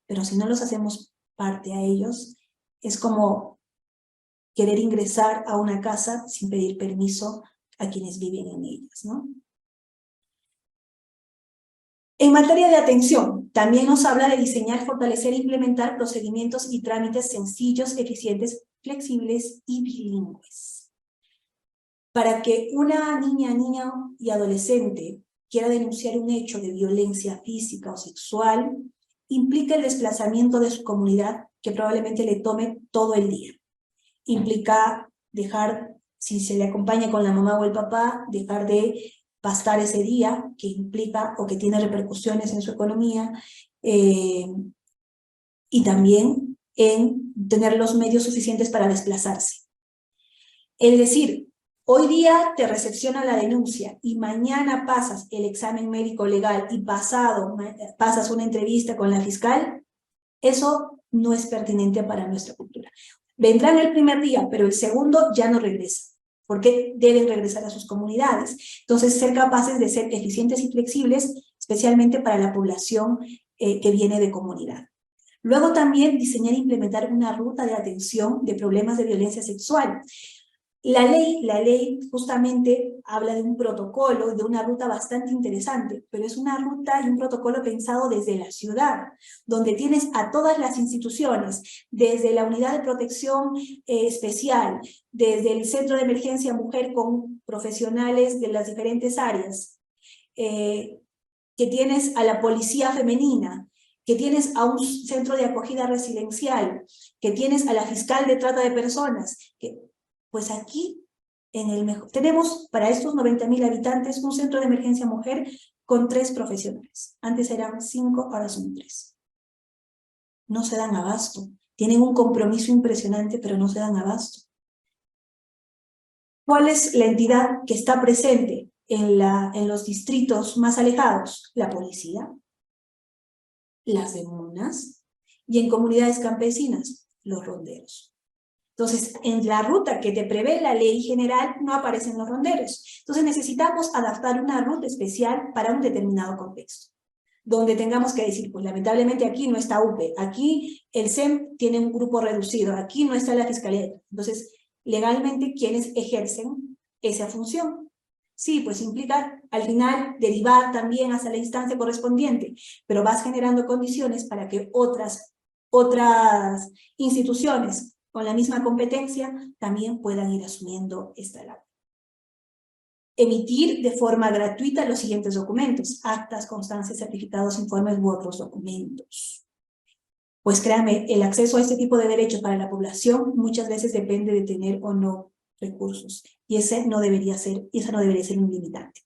pero si no los hacemos parte a ellos, es como querer ingresar a una casa sin pedir permiso a quienes viven en ellas, ¿no? En materia de atención, también nos habla de diseñar, fortalecer e implementar procedimientos y trámites sencillos, eficientes, flexibles y bilingües. Para que una niña y adolescente quiera denunciar un hecho de violencia física o sexual, implica el desplazamiento de su comunidad que probablemente le tome todo el día. Implica dejar, si se le acompaña con la mamá o el papá, dejar de pastar ese día, que implica o que tiene repercusiones en su economía, y también en tener los medios suficientes para desplazarse. Es decir, hoy día te recepciona la denuncia y mañana pasas el examen médico legal y pasado pasas una entrevista con la fiscal, eso no es pertinente para nuestra cultura. Vendrán el primer día, pero el segundo ya no regresa, porque deben regresar a sus comunidades. Entonces, ser capaces de ser eficientes y flexibles, especialmente para la población que viene de comunidad. Luego también diseñar e implementar una ruta de atención de problemas de violencia sexual. La ley justamente habla de un protocolo, de una ruta bastante interesante, pero es una ruta y un protocolo pensado desde la ciudad, donde tienes a todas las instituciones, desde la unidad de protección especial, desde el centro de emergencia mujer con profesionales de las diferentes áreas, que tienes a la policía femenina, que tienes a un centro de acogida residencial, que tienes a la fiscal de trata de personas, pues aquí tenemos para estos 90.000 habitantes un centro de emergencia mujer con 3 profesionales. Antes eran 5, ahora son 3. No se dan abasto. Tienen un compromiso impresionante, pero no se dan abasto. ¿Cuál es la entidad que está presente en los distritos más alejados? La policía, las demunas, y en comunidades campesinas, los ronderos. Entonces, en la ruta que te prevé la ley general no aparecen los ronderos. Entonces necesitamos adaptar una ruta especial para un determinado contexto, donde tengamos que decir, pues lamentablemente aquí no está UPE, aquí el SEM tiene un grupo reducido, aquí no está la Fiscalía. Entonces, legalmente, ¿quiénes ejercen esa función? Sí, pues implica al final derivar también hacia la instancia correspondiente, pero vas generando condiciones para que otras instituciones con la misma competencia también puedan ir asumiendo esta labor. Emitir de forma gratuita los siguientes documentos: actas, constancias, certificados, informes u otros documentos. Pues créanme, el acceso a este tipo de derechos para la población muchas veces depende de tener o no recursos, y esa no debería ser un limitante.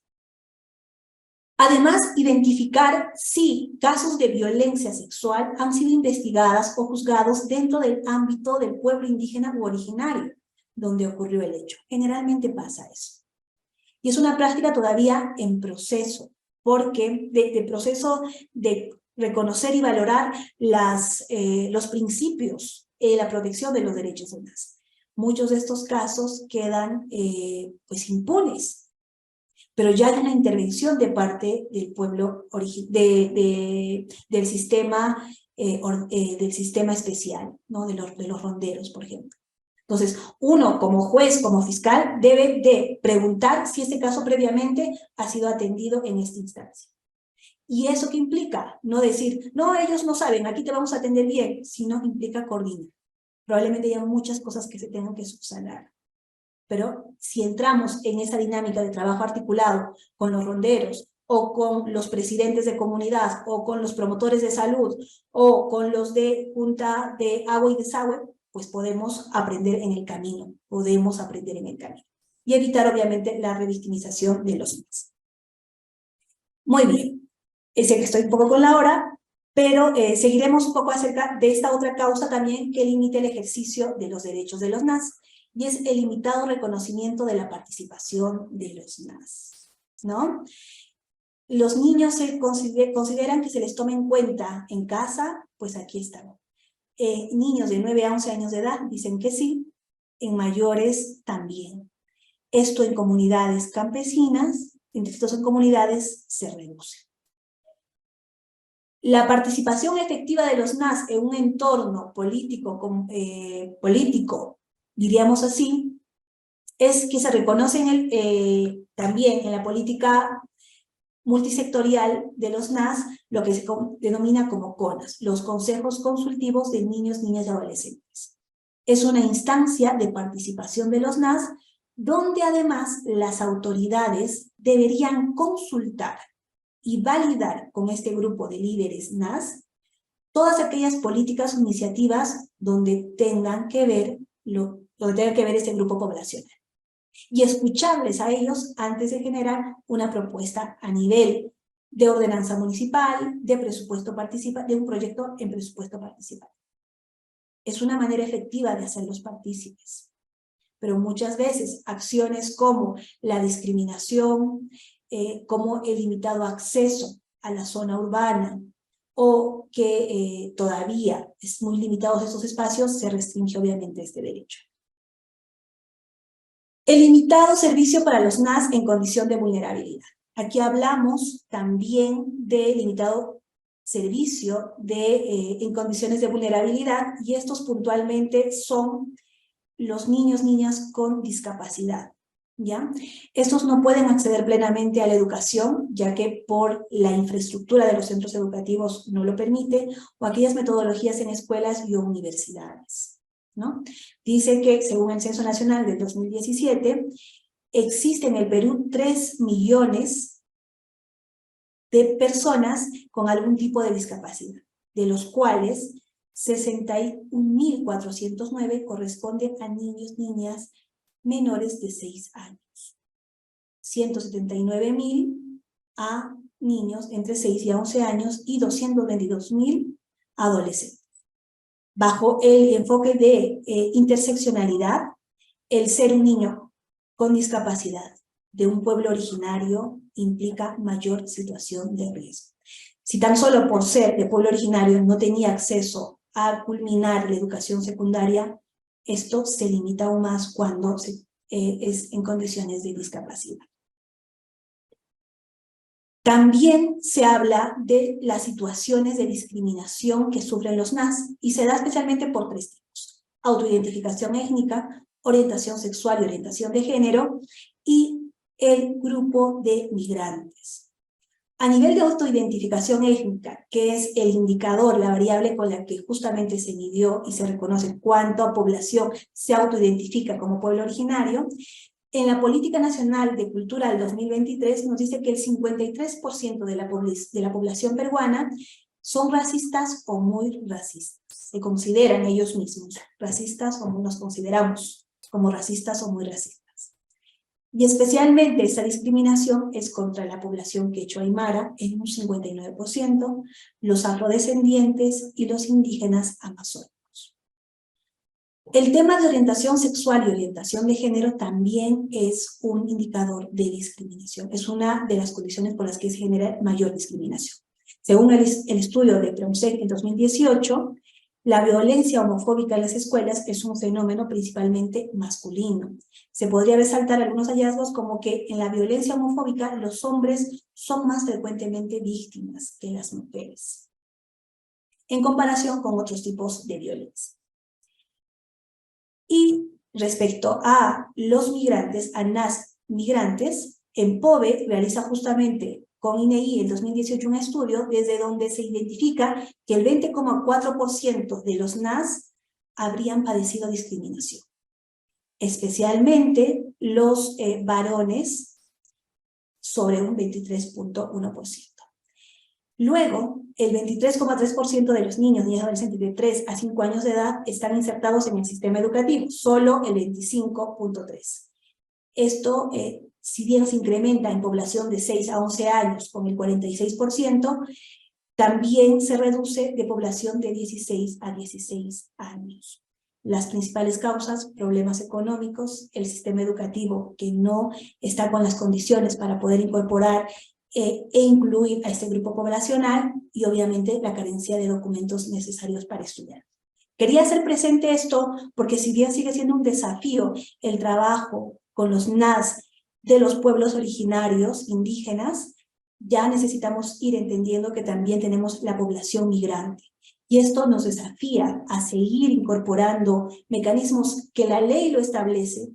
Además, identificar si casos de violencia sexual han sido investigadas o juzgados dentro del ámbito del pueblo indígena u originario donde ocurrió el hecho. Generalmente pasa eso. Y es una práctica todavía en proceso, porque de proceso de reconocer y valorar los principios de la protección de los derechos humanos. Muchos de estos casos quedan pues impunes, pero ya hay una intervención de parte del pueblo, del sistema especial, ¿no? de los ronderos, por ejemplo. Entonces, uno como juez, como fiscal, debe de preguntar si este caso previamente ha sido atendido en esta instancia. ¿Y eso qué implica? No decir, no, ellos no saben, aquí te vamos a atender bien, sino implica coordinar. Probablemente haya muchas cosas que se tengan que subsanar. Pero si entramos en esa dinámica de trabajo articulado con los ronderos, o con los presidentes de comunidad, o con los promotores de salud, o con los de Junta de Agua y Desagüe, pues podemos aprender en el camino, y evitar obviamente la revictimización de los demás. Muy bien, sé que estoy un poco con la hora, pero seguiremos un poco acerca de esta otra causa también que limita el ejercicio de los derechos de los NAS, y es el limitado reconocimiento de la participación de los NAS, ¿no? Los niños se consideran que se les tome en cuenta en casa, pues aquí están. Niños de 9 a 11 años de edad dicen que sí, en mayores también. Esto en comunidades campesinas, en distritos en comunidades, se reduce. La participación efectiva de los NAS en un entorno político, diríamos así, es que se reconoce también en la política multisectorial de los NAS, lo que se denomina como CONAS, los Consejos Consultivos de Niños, Niñas y Adolescentes. Es una instancia de participación de los NAS, donde además las autoridades deberían consultar y validar con este grupo de líderes NAS todas aquellas políticas o iniciativas donde tengan que ver este grupo poblacional, y escucharles a ellos antes de generar una propuesta a nivel de ordenanza municipal, de presupuesto participativo, de un proyecto en presupuesto participativo. Es una manera efectiva de hacerlos partícipes, pero muchas veces acciones como la discriminación, como el limitado acceso a la zona urbana, o que todavía es muy limitados estos espacios, se restringe obviamente este derecho. El limitado servicio para los NAS en condición de vulnerabilidad. Aquí hablamos también de limitado servicio en condiciones de vulnerabilidad, y estos puntualmente son los niños, niñas con discapacidad, ¿ya? Estos no pueden acceder plenamente a la educación, ya que por la infraestructura de los centros educativos no lo permite, o aquellas metodologías en escuelas y universidades, ¿no? Dice que, según el Censo Nacional del 2017, existen en el Perú 3 millones de personas con algún tipo de discapacidad, de los cuales 61.409 corresponden a niños, niñas menores de 6 años. 179.000 a niños entre 6 y 11 años y 222.000 adolescentes. Bajo el enfoque de interseccionalidad, el ser un niño con discapacidad de un pueblo originario implica mayor situación de riesgo. Si tan solo por ser de pueblo originario no tenía acceso a culminar la educación secundaria, esto se limita aún más cuando es en condiciones de discapacidad. También se habla de las situaciones de discriminación que sufren los NAS y se da especialmente por tres tipos: autoidentificación étnica, orientación sexual y orientación de género, y el grupo de migrantes. A nivel de autoidentificación étnica, que es el indicador, la variable con la que justamente se midió y se reconoce cuánta población se autoidentifica como pueblo originario, en la Política Nacional de Cultura del 2023 nos dice que el 53% de la población peruana son racistas o muy racistas. Se consideran ellos mismos racistas o nos consideramos como racistas o muy racistas. Y especialmente esta discriminación es contra la población quechua aymara en un 59%, los afrodescendientes y los indígenas amazónicos. El tema de orientación sexual y orientación de género también es un indicador de discriminación. Es una de las condiciones por las que se genera mayor discriminación. Según el estudio de PROMSEC en 2018, la violencia homofóbica en las escuelas es un fenómeno principalmente masculino. Se podría resaltar algunos hallazgos como que en la violencia homofóbica los hombres son más frecuentemente víctimas que las mujeres, en comparación con otros tipos de violencia. Y respecto a los migrantes, a NAS migrantes, en POVE realiza justamente con INEI en 2018 un estudio desde donde se identifica que el 20,4% de los NAS habrían padecido discriminación, especialmente los varones, sobre un 23,1%. Luego, el 23,3% de los niños y adolescentes de 3 a 5 años de edad están insertados en el sistema educativo, solo el 25,3%. Esto, si bien se incrementa en población de 6 a 11 años con el 46%, también se reduce de población de 16 a 16 años. Las principales causas: problemas económicos, el sistema educativo que no está con las condiciones para poder incorporar e incluir a este grupo poblacional, y obviamente la carencia de documentos necesarios para estudiar. Quería hacer presente esto porque si bien sigue siendo un desafío el trabajo con los NAS de los pueblos originarios indígenas, ya necesitamos ir entendiendo que también tenemos la población migrante. Y esto nos desafía a seguir incorporando mecanismos que la ley lo establece,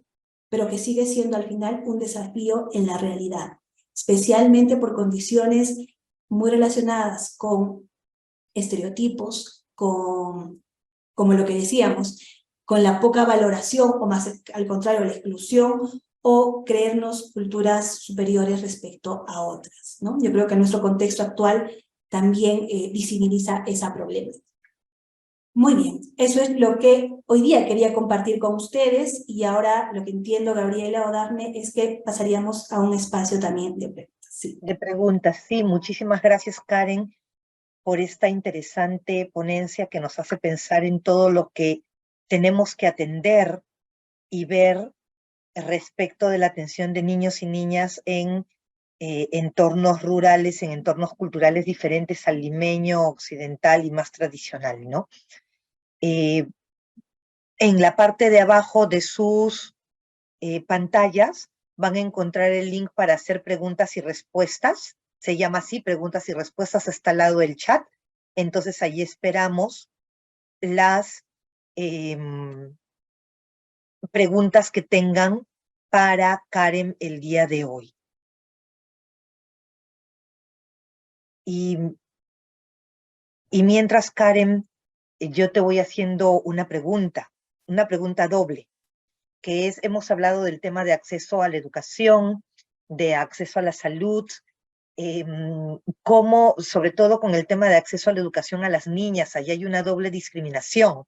pero que sigue siendo al final un desafío en la realidad, especialmente por condiciones muy relacionadas con estereotipos, como lo que decíamos, con la poca valoración, o más al contrario, la exclusión, o creernos culturas superiores respecto a otras, ¿no? Yo creo que nuestro contexto actual también visibiliza esa problemática. Muy bien, eso es lo que hoy día quería compartir con ustedes, y ahora lo que entiendo, Gabriela o Dafne, es que pasaríamos a un espacio también de preguntas. Sí. De preguntas, sí. Muchísimas gracias, Karen, por esta interesante ponencia que nos hace pensar en todo lo que tenemos que atender y ver respecto de la atención de niños y niñas en entornos rurales, en entornos culturales diferentes al limeño, occidental y más tradicional, ¿no? En la parte de abajo de sus pantallas van a encontrar el link para hacer preguntas y respuestas. Se llama así, preguntas y respuestas, está al lado del chat. Entonces ahí esperamos las preguntas que tengan para Karen el día de hoy. Y mientras, Karen, yo te voy haciendo una pregunta doble, que es, hemos hablado del tema de acceso a la educación, de acceso a la salud, cómo, sobre todo con el tema de acceso a la educación a las niñas, ahí hay una doble discriminación,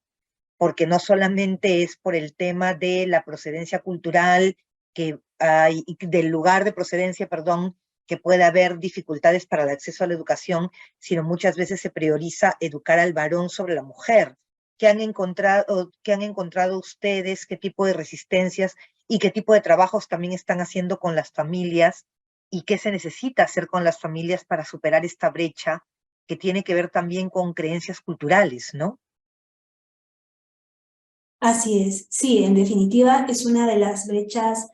porque no solamente es por el tema de la procedencia cultural, que hay, del lugar de procedencia, perdón, que puede haber dificultades para el acceso a la educación, sino muchas veces se prioriza educar al varón sobre la mujer. qué han encontrado ustedes, qué tipo de resistencias y qué tipo de trabajos también están haciendo con las familias y qué se necesita hacer con las familias para superar esta brecha que tiene que ver también con creencias culturales, ¿no? Así es, sí, en definitiva es una de las brechas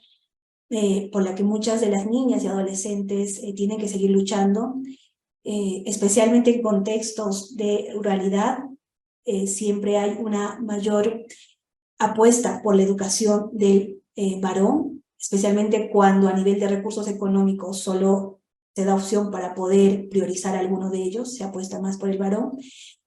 por la que muchas de las niñas y adolescentes tienen que seguir luchando, especialmente en contextos de ruralidad. Siempre hay una mayor apuesta por la educación del varón, especialmente cuando a nivel de recursos económicos solo se da opción para poder priorizar alguno de ellos, se apuesta más por el varón,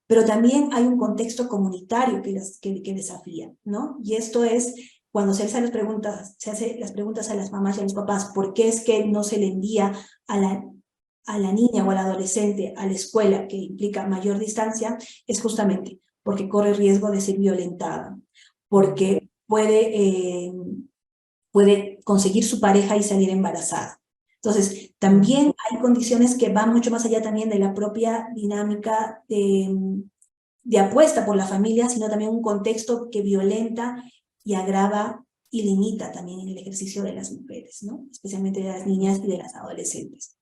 pero también hay un contexto comunitario que desafía, ¿no? Y esto es cuando se hace las preguntas a las mamás y a los papás, ¿por qué es que no se le envía a la niña o al adolescente a la escuela, que implica mayor distancia? Es justamente porque corre riesgo de ser violentada, porque puede conseguir su pareja y salir embarazada. Entonces, también hay condiciones que van mucho más allá también de la propia dinámica de apuesta por la familia, sino también un contexto que violenta y agrava y limita también el ejercicio de las mujeres, ¿no? Especialmente de las niñas y de las adolescentes.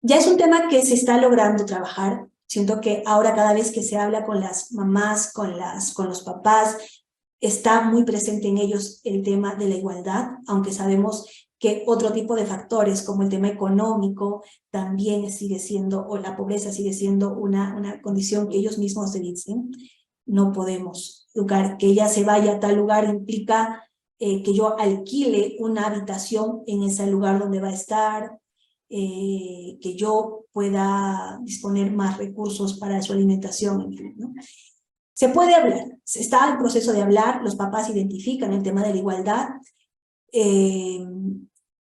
Ya es un tema que se está logrando trabajar. Siento que ahora cada vez que se habla con las mamás, con los papás, está muy presente en ellos el tema de la igualdad, aunque sabemos que otro tipo de factores como el tema económico también sigue siendo, o la pobreza sigue siendo una condición que ellos mismos se dicen. No podemos educar, que ella se vaya a tal lugar implica que yo alquile una habitación en ese lugar donde va a estar, que yo pueda disponer más recursos para su alimentación, en fin, ¿no? Se puede hablar, está en proceso de hablar, los papás identifican el tema de la igualdad,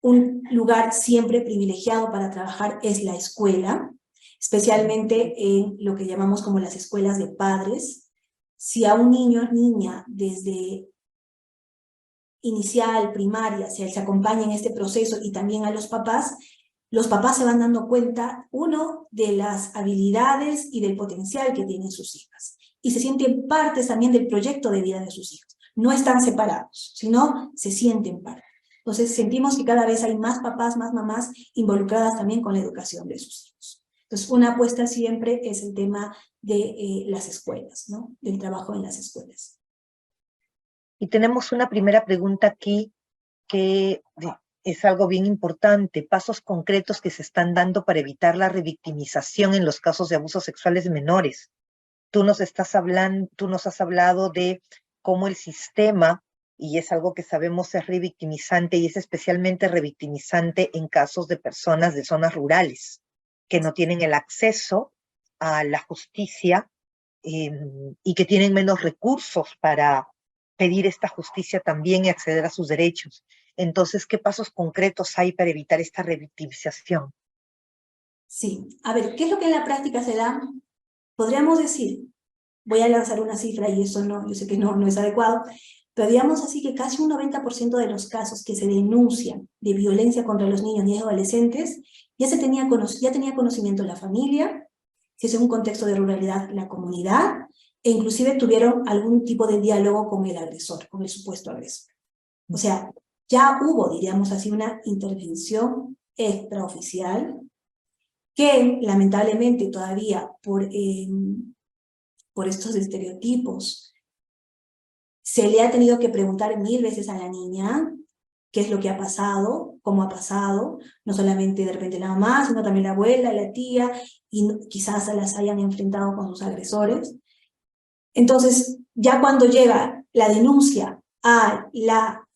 un lugar siempre privilegiado para trabajar es la escuela, especialmente en lo que llamamos como las escuelas de padres. Si a un niño o niña desde inicial, primaria, se acompaña en este proceso y también a los papás se van dando cuenta, uno, de las habilidades y del potencial que tienen sus hijas. Y se sienten partes también del proyecto de vida de sus hijos. No están separados, sino se sienten parte. Entonces sentimos que cada vez hay más papás, más mamás involucradas también con la educación de sus hijos. Entonces una apuesta siempre es el tema de las escuelas, ¿no? Del trabajo en las escuelas. Y tenemos una primera pregunta aquí que es algo bien importante, pasos concretos que se están dando para evitar la revictimización en los casos de abusos sexuales de menores. Tú nos has hablado de cómo el sistema, y es algo que sabemos es revictimizante y es especialmente revictimizante en casos de personas de zonas rurales que no tienen el acceso a la justicia y que tienen menos recursos para pedir esta justicia también y acceder a sus derechos. Entonces, ¿qué pasos concretos hay para evitar esta revictimización? Sí, a ver, ¿qué es lo que en la práctica se da? Podríamos decir, voy a lanzar una cifra y eso no, yo sé que no es adecuado, pero digamos así que casi un 90% de los casos que se denuncian de violencia contra los niños y adolescentes ya tenía conocimiento la familia, si es en un contexto de ruralidad, la comunidad, e inclusive tuvieron algún tipo de diálogo con el agresor, con el supuesto agresor. O sea, ya hubo, diríamos así, una intervención extraoficial que lamentablemente todavía por estos estereotipos se le ha tenido que preguntar 1000 veces a la niña qué es lo que ha pasado, cómo ha pasado, no solamente de repente la mamá, sino también la abuela, la tía, y quizás las hayan enfrentado con sus agresores. Entonces, ya cuando llega la denuncia a la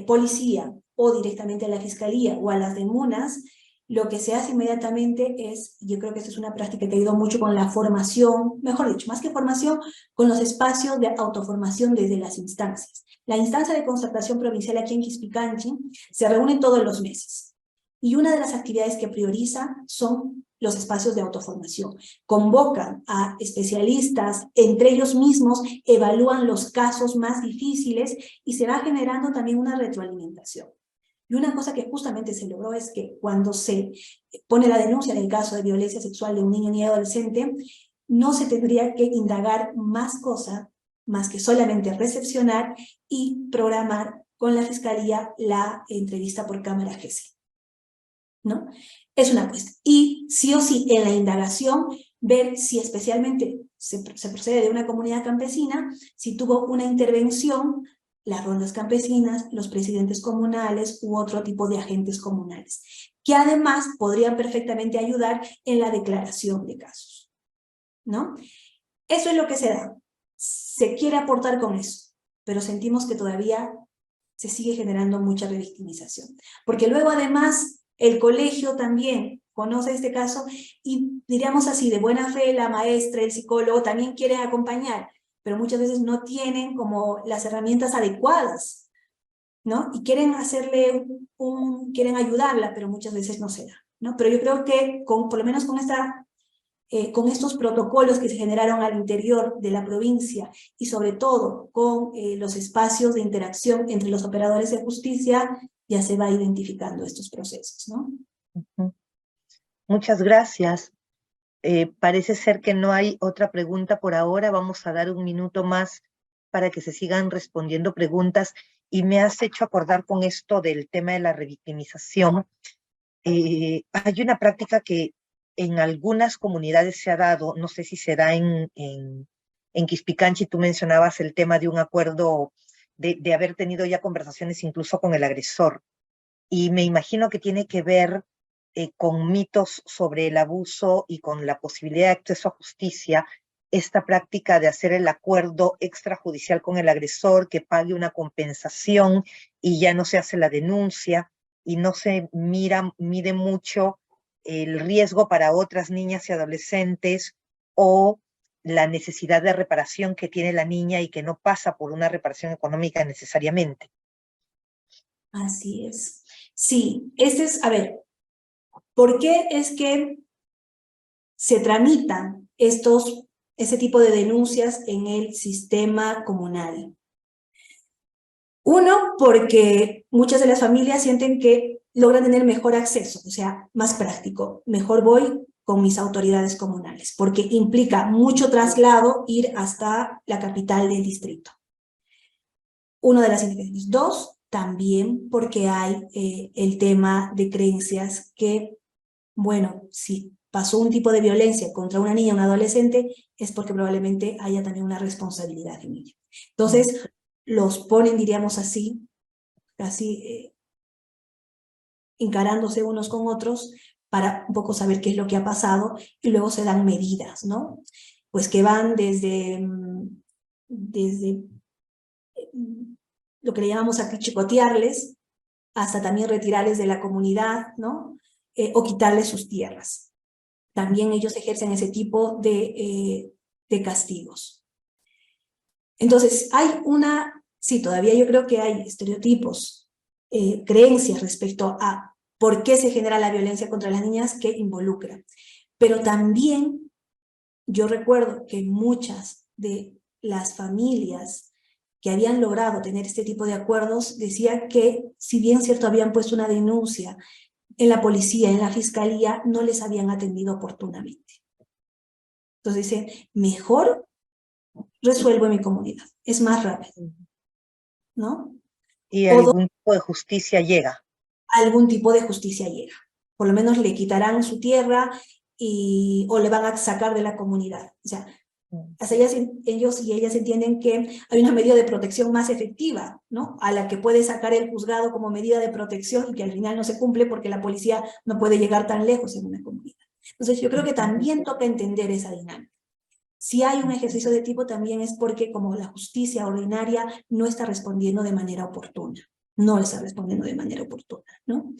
policía o directamente a la fiscalía o a las demunas, lo que se hace inmediatamente es, yo creo que esta es una práctica que ha ido mucho con la formación, mejor dicho, más que formación, con los espacios de autoformación desde las instancias. La instancia de concertación provincial aquí en Quispicanchi se reúne todos los meses. Y una de las actividades que prioriza son los espacios de autoformación. Convocan a especialistas, entre ellos mismos evalúan los casos más difíciles y se va generando también una retroalimentación. Y una cosa que justamente se logró es que cuando se pone la denuncia del caso de violencia sexual de un niño ni adolescente, no se tendría que indagar más cosa, más que solamente recepcionar y programar con la Fiscalía la entrevista por cámara GC, ¿no? Es una apuesta. Y sí o sí, en la indagación, ver si especialmente se procede de una comunidad campesina, si tuvo una intervención, las rondas campesinas, los presidentes comunales u otro tipo de agentes comunales, que además podrían perfectamente ayudar en la declaración de casos, ¿no? Eso es lo que se da. Se quiere aportar con eso, pero sentimos que todavía se sigue generando mucha revictimización. Porque luego además el colegio también conoce este caso y diríamos así, de buena fe, la maestra, el psicólogo también quieren acompañar, pero muchas veces no tienen como las herramientas adecuadas, ¿no? Y quieren hacerle quieren ayudarla, pero muchas veces no se da, ¿no? Pero yo creo que por lo menos con estos protocolos que se generaron al interior de la provincia y sobre todo con los espacios de interacción entre los operadores de justicia, ya se va identificando estos procesos, ¿no? Ujú. Muchas gracias. Parece ser que no hay otra pregunta por ahora. Vamos a dar un minuto más para que se sigan respondiendo preguntas. Y me has hecho acordar con esto del tema de la revictimización. Hay una práctica que en algunas comunidades se ha dado, no sé si se da en Quispicanchi. Tú mencionabas el tema de un acuerdo de haber tenido ya conversaciones incluso con el agresor. Y me imagino que tiene que ver con mitos sobre el abuso y con la posibilidad de acceso a justicia, esta práctica de hacer el acuerdo extrajudicial con el agresor, que pague una compensación y ya no se hace la denuncia y no se mide mucho el riesgo para otras niñas y adolescentes o la necesidad de reparación que tiene la niña y que no pasa por una reparación económica necesariamente. Así es. Sí, a ver, ¿por qué es que se tramitan ese tipo de denuncias en el sistema comunal? Uno, porque muchas de las familias sienten que logran tener mejor acceso, o sea, más práctico. Mejor voy con mis autoridades comunales, porque implica mucho traslado ir hasta la capital del distrito. Una de las indicaciones. Dos, también porque hay el tema de creencias que, bueno, si pasó un tipo de violencia contra una niña o un adolescente, es porque probablemente haya también una responsabilidad en ello. Entonces, los ponen, diríamos así, casi encarándose unos con otros para un poco saber qué es lo que ha pasado y luego se dan medidas, ¿no? Pues que van desde lo que le llamamos aquí chicotearles, hasta también retirarles de la comunidad, ¿no? O quitarles sus tierras. También ellos ejercen ese tipo de castigos. Entonces, sí, todavía yo creo que hay estereotipos, creencias respecto a por qué se genera la violencia contra las niñas que involucra. Pero también yo recuerdo que muchas de las familias que habían logrado tener este tipo de acuerdos decían que, si bien cierto habían puesto una denuncia en la policía, en la fiscalía, no les habían atendido oportunamente. Entonces dicen, mejor resuelvo en mi comunidad, es más rápido, ¿no? Y algún tipo de justicia llega. Algún tipo de justicia llega. Por lo menos le quitarán su tierra o le van a sacar de la comunidad. O sea, hasta ellos y ellas entienden que hay una medida de protección más efectiva, ¿no? A la que puede sacar el juzgado como medida de protección y que al final no se cumple porque la policía no puede llegar tan lejos en una comunidad. Entonces yo creo que también toca entender esa dinámica. Si hay un ejercicio de tipo también es porque como la justicia ordinaria no está respondiendo de manera oportuna, no está respondiendo de manera oportuna, ¿no?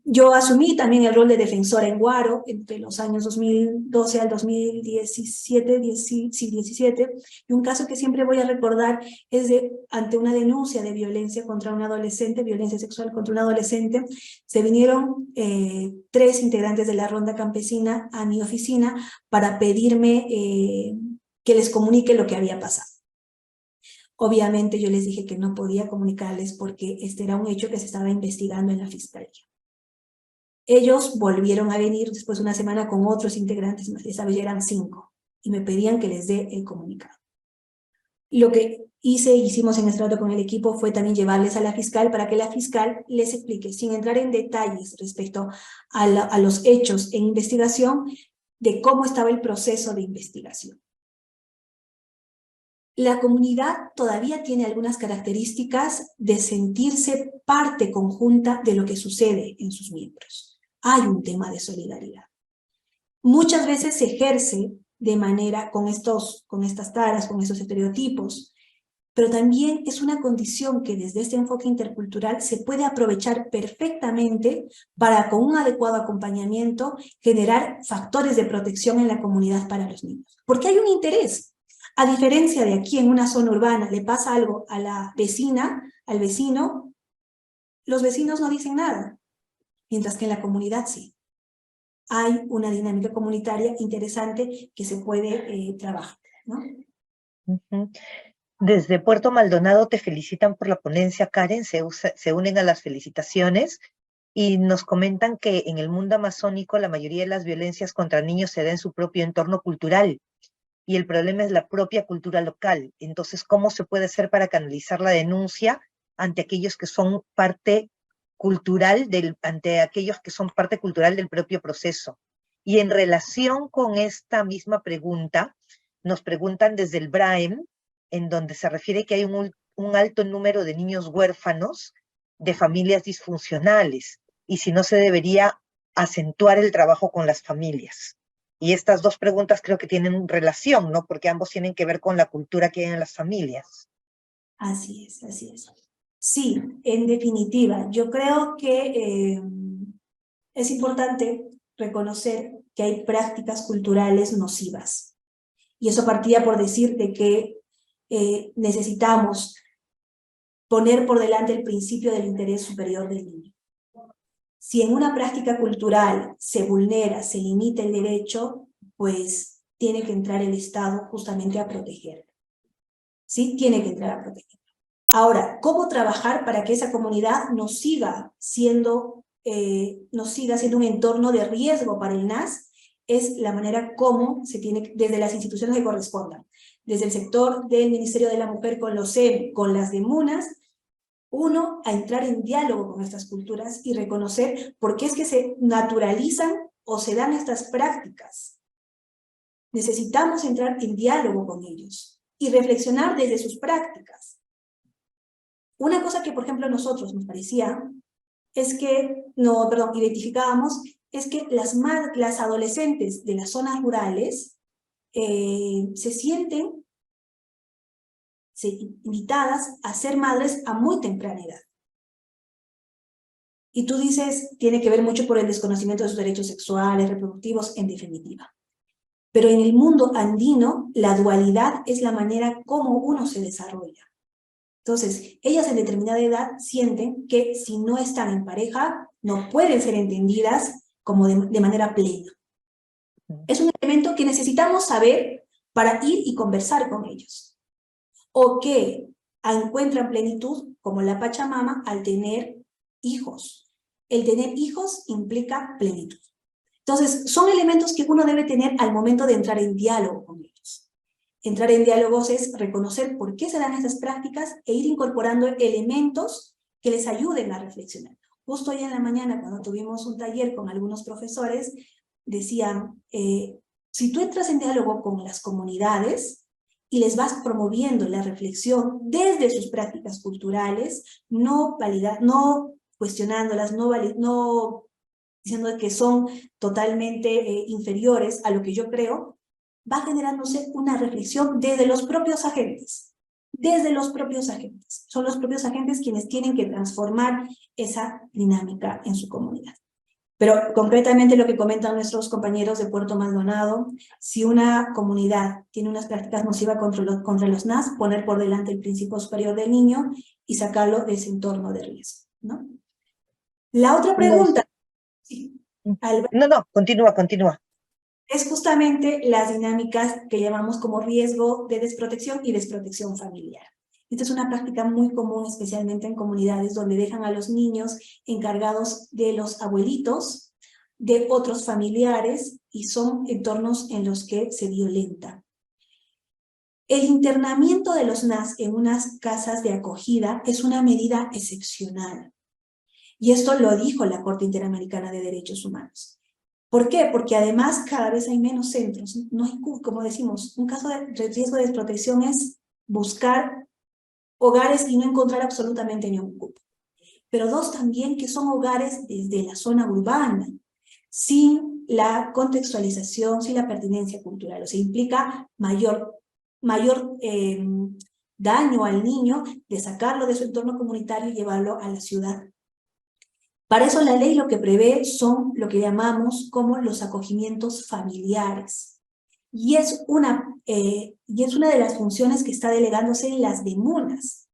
Yo asumí también el rol de defensora en Guaro entre los años 2012 al 2017, 17, y un caso que siempre voy a recordar es ante una denuncia de violencia contra un adolescente, violencia sexual contra un adolescente, se vinieron 3 integrantes de la ronda campesina a mi oficina para pedirme que les comunique lo que había pasado. Obviamente yo les dije que no podía comunicarles porque este era un hecho que se estaba investigando en la fiscalía. Ellos volvieron a venir después de una semana con otros integrantes más, esa vez ya eran 5, y me pedían que les dé el comunicado. Lo que hicimos en este rato con el equipo fue también llevarles a la fiscal para que la fiscal les explique, sin entrar en detalles respecto a los hechos en investigación, de cómo estaba el proceso de investigación. La comunidad todavía tiene algunas características de sentirse parte conjunta de lo que sucede en sus miembros. Hay un tema de solidaridad. Muchas veces se ejerce de manera con estas taras, con estos estereotipos, pero también es una condición que desde este enfoque intercultural se puede aprovechar perfectamente para, con un adecuado acompañamiento, generar factores de protección en la comunidad para los niños. Porque hay un interés. A diferencia de aquí en una zona urbana, le pasa algo a la vecina, al vecino, los vecinos no dicen nada, mientras que en la comunidad sí. Hay una dinámica comunitaria interesante que se puede trabajar, ¿no? Ujú. Desde Puerto Maldonado te felicitan por la ponencia, Karen, se unen a las felicitaciones y nos comentan que en el mundo amazónico la mayoría de las violencias contra niños se da en su propio entorno cultural y el problema es la propia cultura local. Entonces, ¿cómo se puede hacer para canalizar la denuncia ante aquellos que son parte cultural del propio proceso? Y en relación con esta misma pregunta, nos preguntan desde el BRAEM, en donde se refiere que hay un alto número de niños huérfanos de familias disfuncionales, y si no se debería acentuar el trabajo con las familias. Y estas dos preguntas creo que tienen relación, ¿no? Porque ambos tienen que ver con la cultura que hay en las familias. Así es, así es. Sí, en definitiva, yo creo que es importante reconocer que hay prácticas culturales nocivas. Y eso partía por decir de que necesitamos poner por delante el principio del interés superior del niño. Si en una práctica cultural se vulnera, se limita el derecho, pues tiene que entrar el Estado justamente a protegerlo. ¿Sí? Tiene que entrar a protegerlo. Ahora, ¿cómo trabajar para que esa comunidad no siga siendo un entorno de riesgo para el NAS? Es la manera como se tiene, desde las instituciones que correspondan, desde el sector del Ministerio de la Mujer con los SEM, con las de MUNAS, uno, a entrar en diálogo con estas culturas y reconocer por qué es que se naturalizan o se dan estas prácticas. Necesitamos entrar en diálogo con ellos y reflexionar desde sus prácticas. Una cosa que, por ejemplo, a nosotros nos parecía es que, identificábamos, es que las adolescentes de las zonas rurales se sienten invitadas a ser madres a muy temprana edad. Y tú dices, tiene que ver mucho por el desconocimiento de sus derechos sexuales, reproductivos, en definitiva. Pero en el mundo andino, la dualidad es la manera como uno se desarrolla. Entonces, ellas en determinada edad sienten que si no están en pareja, no pueden ser entendidas como de manera plena. Es un elemento que necesitamos saber para ir y conversar con ellos. O que encuentran plenitud, como la Pachamama, al tener hijos. El tener hijos implica plenitud. Entonces, son elementos que uno debe tener al momento de entrar en diálogo con ellos. Entrar en diálogos es reconocer por qué se dan esas prácticas e ir incorporando elementos que les ayuden a reflexionar. Justo hoy en la mañana, cuando tuvimos un taller con algunos profesores, decían, si tú entras en diálogo con las comunidades y les vas promoviendo la reflexión desde sus prácticas culturales, no cuestionándolas, no diciendo que son totalmente inferiores a lo que yo creo, va generándose una reflexión desde los propios agentes. Desde los propios agentes. Son los propios agentes quienes tienen que transformar esa dinámica en su comunidad. Pero concretamente lo que comentan nuestros compañeros de Puerto Maldonado, si una comunidad tiene unas prácticas nocivas contra los NAS, poner por delante el principio superior del niño y sacarlo de ese entorno de riesgo, ¿no? La otra pregunta, No, continúa. Es justamente las dinámicas que llamamos como riesgo de desprotección y desprotección familiar. Esta es una práctica muy común, especialmente en comunidades donde dejan a los niños encargados de los abuelitos, de otros familiares y son entornos en los que se violenta. El internamiento de los NAS en unas casas de acogida es una medida excepcional. Y esto lo dijo la Corte Interamericana de Derechos Humanos. ¿Por qué? Porque además cada vez hay menos centros. No hay, como decimos, un caso de riesgo de desprotección es buscar hogares y no encontrar absolutamente ni un cupo. Pero dos también que son hogares desde la zona urbana, sin la contextualización, sin la pertinencia cultural. O sea, implica mayor daño al niño de sacarlo de su entorno comunitario y llevarlo a la ciudad. Para eso la ley lo que prevé son lo que llamamos como los acogimientos familiares. Y es una de las funciones que está delegándose en las DEMUNAS.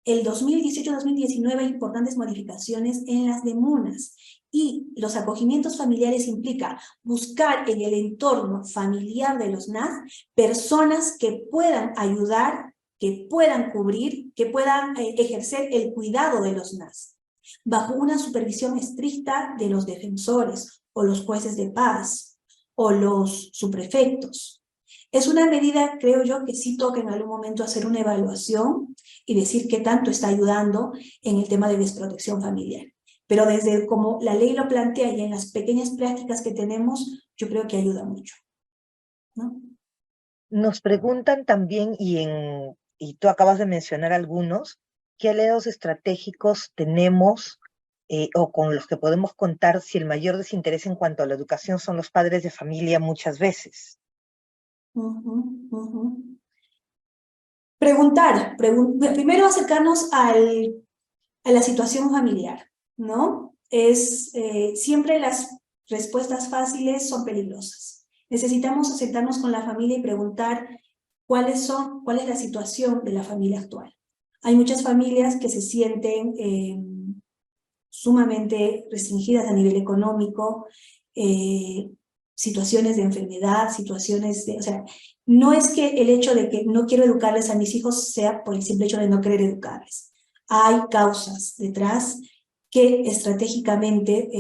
El 2018-2019 hay importantes modificaciones en las DEMUNAS. Y los acogimientos familiares implica buscar en el entorno familiar de los NAS personas que puedan ayudar, que puedan cubrir, que puedan ejercer el cuidado de los NAS, bajo una supervisión estricta de los defensores, o los jueces de paz, o los subprefectos. Es una medida, creo yo, que sí toca en algún momento hacer una evaluación y decir qué tanto está ayudando en el tema de desprotección familiar. Pero desde como la ley lo plantea y en las pequeñas prácticas que tenemos, yo creo que ayuda mucho, ¿no? Nos preguntan también, y tú acabas de mencionar algunos, ¿qué aliados estratégicos tenemos o con los que podemos contar si el mayor desinterés en cuanto a la educación son los padres de familia muchas veces? Preguntar, primero acercarnos a la situación familiar, ¿no? Siempre las respuestas fáciles son peligrosas. Necesitamos sentarnos con la familia y preguntar cuál es la situación de la familia actual. Hay muchas familias que se sienten sumamente restringidas a nivel económico, situaciones de enfermedad, o sea, no es que el hecho de que no quiero educarles a mis hijos sea por el simple hecho de no querer educarles. Hay causas detrás que estratégicamente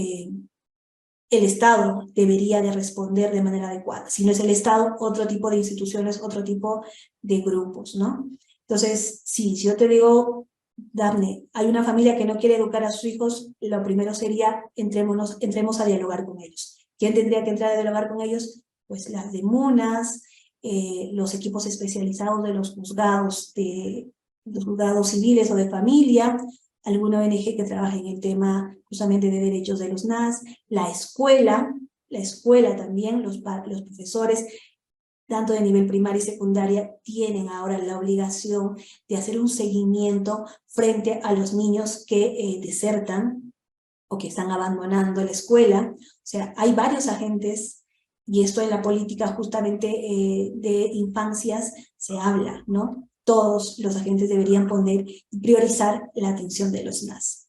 el Estado debería de responder de manera adecuada. Si no es el Estado, otro tipo de instituciones, otro tipo de grupos, ¿no? Entonces, sí, si yo te digo, Dafne, hay una familia que no quiere educar a sus hijos, lo primero sería entremos a dialogar con ellos. ¿Quién tendría que entrar a dialogar con ellos? Pues las DEMUNAS, los equipos especializados de los juzgados civiles o de familia, alguna ONG que trabaje en el tema justamente de derechos de los NAS, la escuela también, los profesores, tanto de nivel primaria y secundaria, tienen ahora la obligación de hacer un seguimiento frente a los niños que desertan o que están abandonando la escuela. O sea, hay varios agentes, y esto en la política justamente de infancias se habla, ¿no? Todos los agentes deberían poner y priorizar la atención de los NAS.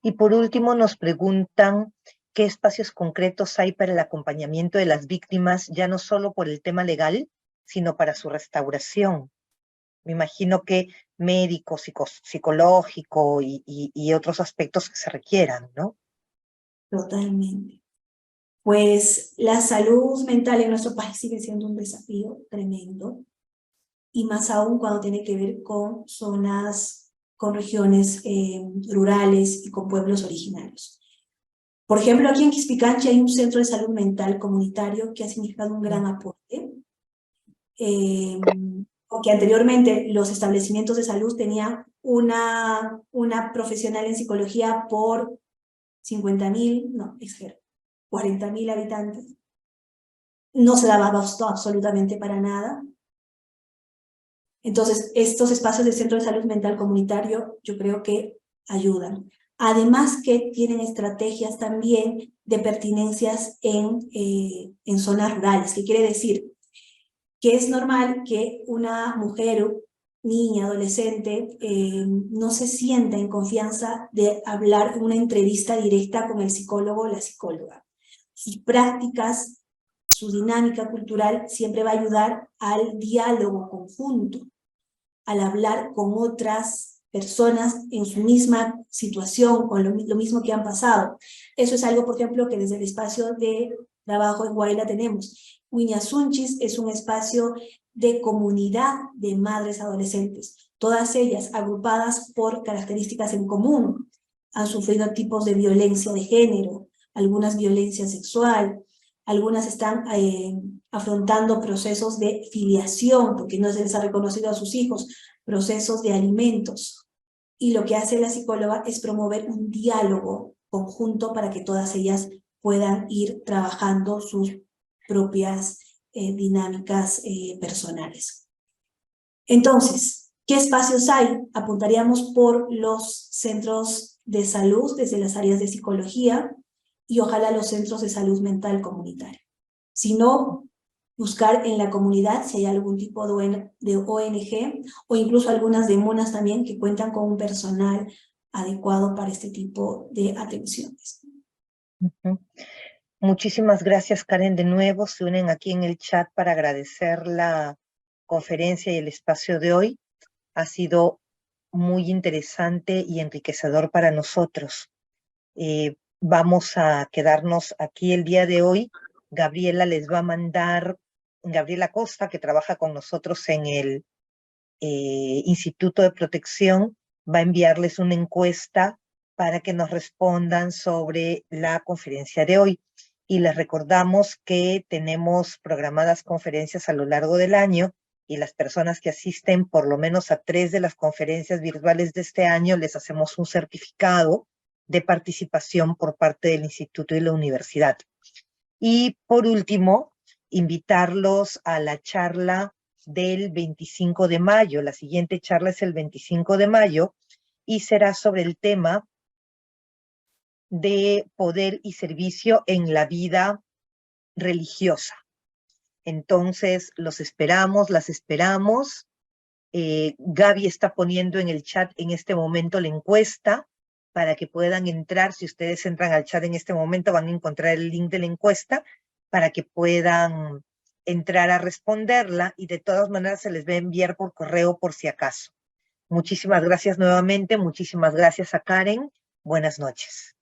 Y por último nos preguntan qué espacios concretos hay para el acompañamiento de las víctimas, ya no solo por el tema legal, sino para su restauración. Me imagino que médico, psicológico y otros aspectos que se requieran, ¿no? Totalmente. Pues la salud mental en nuestro país sigue siendo un desafío tremendo, y más aún cuando tiene que ver con zonas, con regiones rurales y con pueblos originarios. Por ejemplo, aquí en Quispicanchi hay un centro de salud mental comunitario que ha significado un gran aporte, porque anteriormente los establecimientos de salud tenían una profesional en psicología por 50.000, no, exagero, 40.000 habitantes. No se daba abasto absolutamente para nada. Entonces, estos espacios de centro de salud mental comunitario yo creo que ayudan. Además que tienen estrategias también de pertinencias en zonas rurales, que quiere decir que es normal que una mujer, niña, adolescente, no se sienta en confianza de hablar en una entrevista directa con el psicólogo o la psicóloga. Sus prácticas, su dinámica cultural siempre va a ayudar al diálogo conjunto, al hablar con otras personas en su misma situación, con lo mismo que han pasado. Eso es algo, por ejemplo, que desde el espacio de trabajo en Huayla tenemos. Huiñasunchis es un espacio de comunidad de madres adolescentes, todas ellas agrupadas por características en común. Han sufrido tipos de violencia de género, algunas violencia sexual, algunas están afrontando procesos de filiación, porque no se les ha reconocido a sus hijos, procesos de alimentos. Y lo que hace la psicóloga es promover un diálogo conjunto para que todas ellas puedan ir trabajando sus propias dinámicas personales. Entonces, ¿qué espacios hay? Apuntaríamos por los centros de salud, desde las áreas de psicología, y ojalá los centros de salud mental comunitaria. Si no, buscar en la comunidad si hay algún tipo de ONG o incluso algunas de MUNAS también que cuentan con un personal adecuado para este tipo de atenciones. Muchísimas gracias, Karen, de nuevo. Se unen aquí en el chat para agradecer la conferencia y el espacio de hoy. Ha sido muy interesante y enriquecedor para nosotros. Vamos a quedarnos aquí el día de hoy. Gabriela les va a mandar, Gabriela Costa, que trabaja con nosotros en el Instituto de Protección, va a enviarles una encuesta para que nos respondan sobre la conferencia de hoy. Y les recordamos que tenemos programadas conferencias a lo largo del año y las personas que asisten por lo menos a 3 de las conferencias virtuales de este año les hacemos un certificado de participación por parte del instituto y la universidad. Y por último, invitarlos a la charla del 25 de mayo. La siguiente charla es el 25 de mayo y será sobre el tema de poder y servicio en la vida religiosa. Entonces, los esperamos, las esperamos. Gaby está poniendo en el chat en este momento la encuesta para que puedan entrar. Si ustedes entran al chat en este momento, van a encontrar el link de la encuesta para que puedan entrar a responderla y de todas maneras se les va a enviar por correo por si acaso. Muchísimas gracias nuevamente. Muchísimas gracias a Karen. Buenas noches.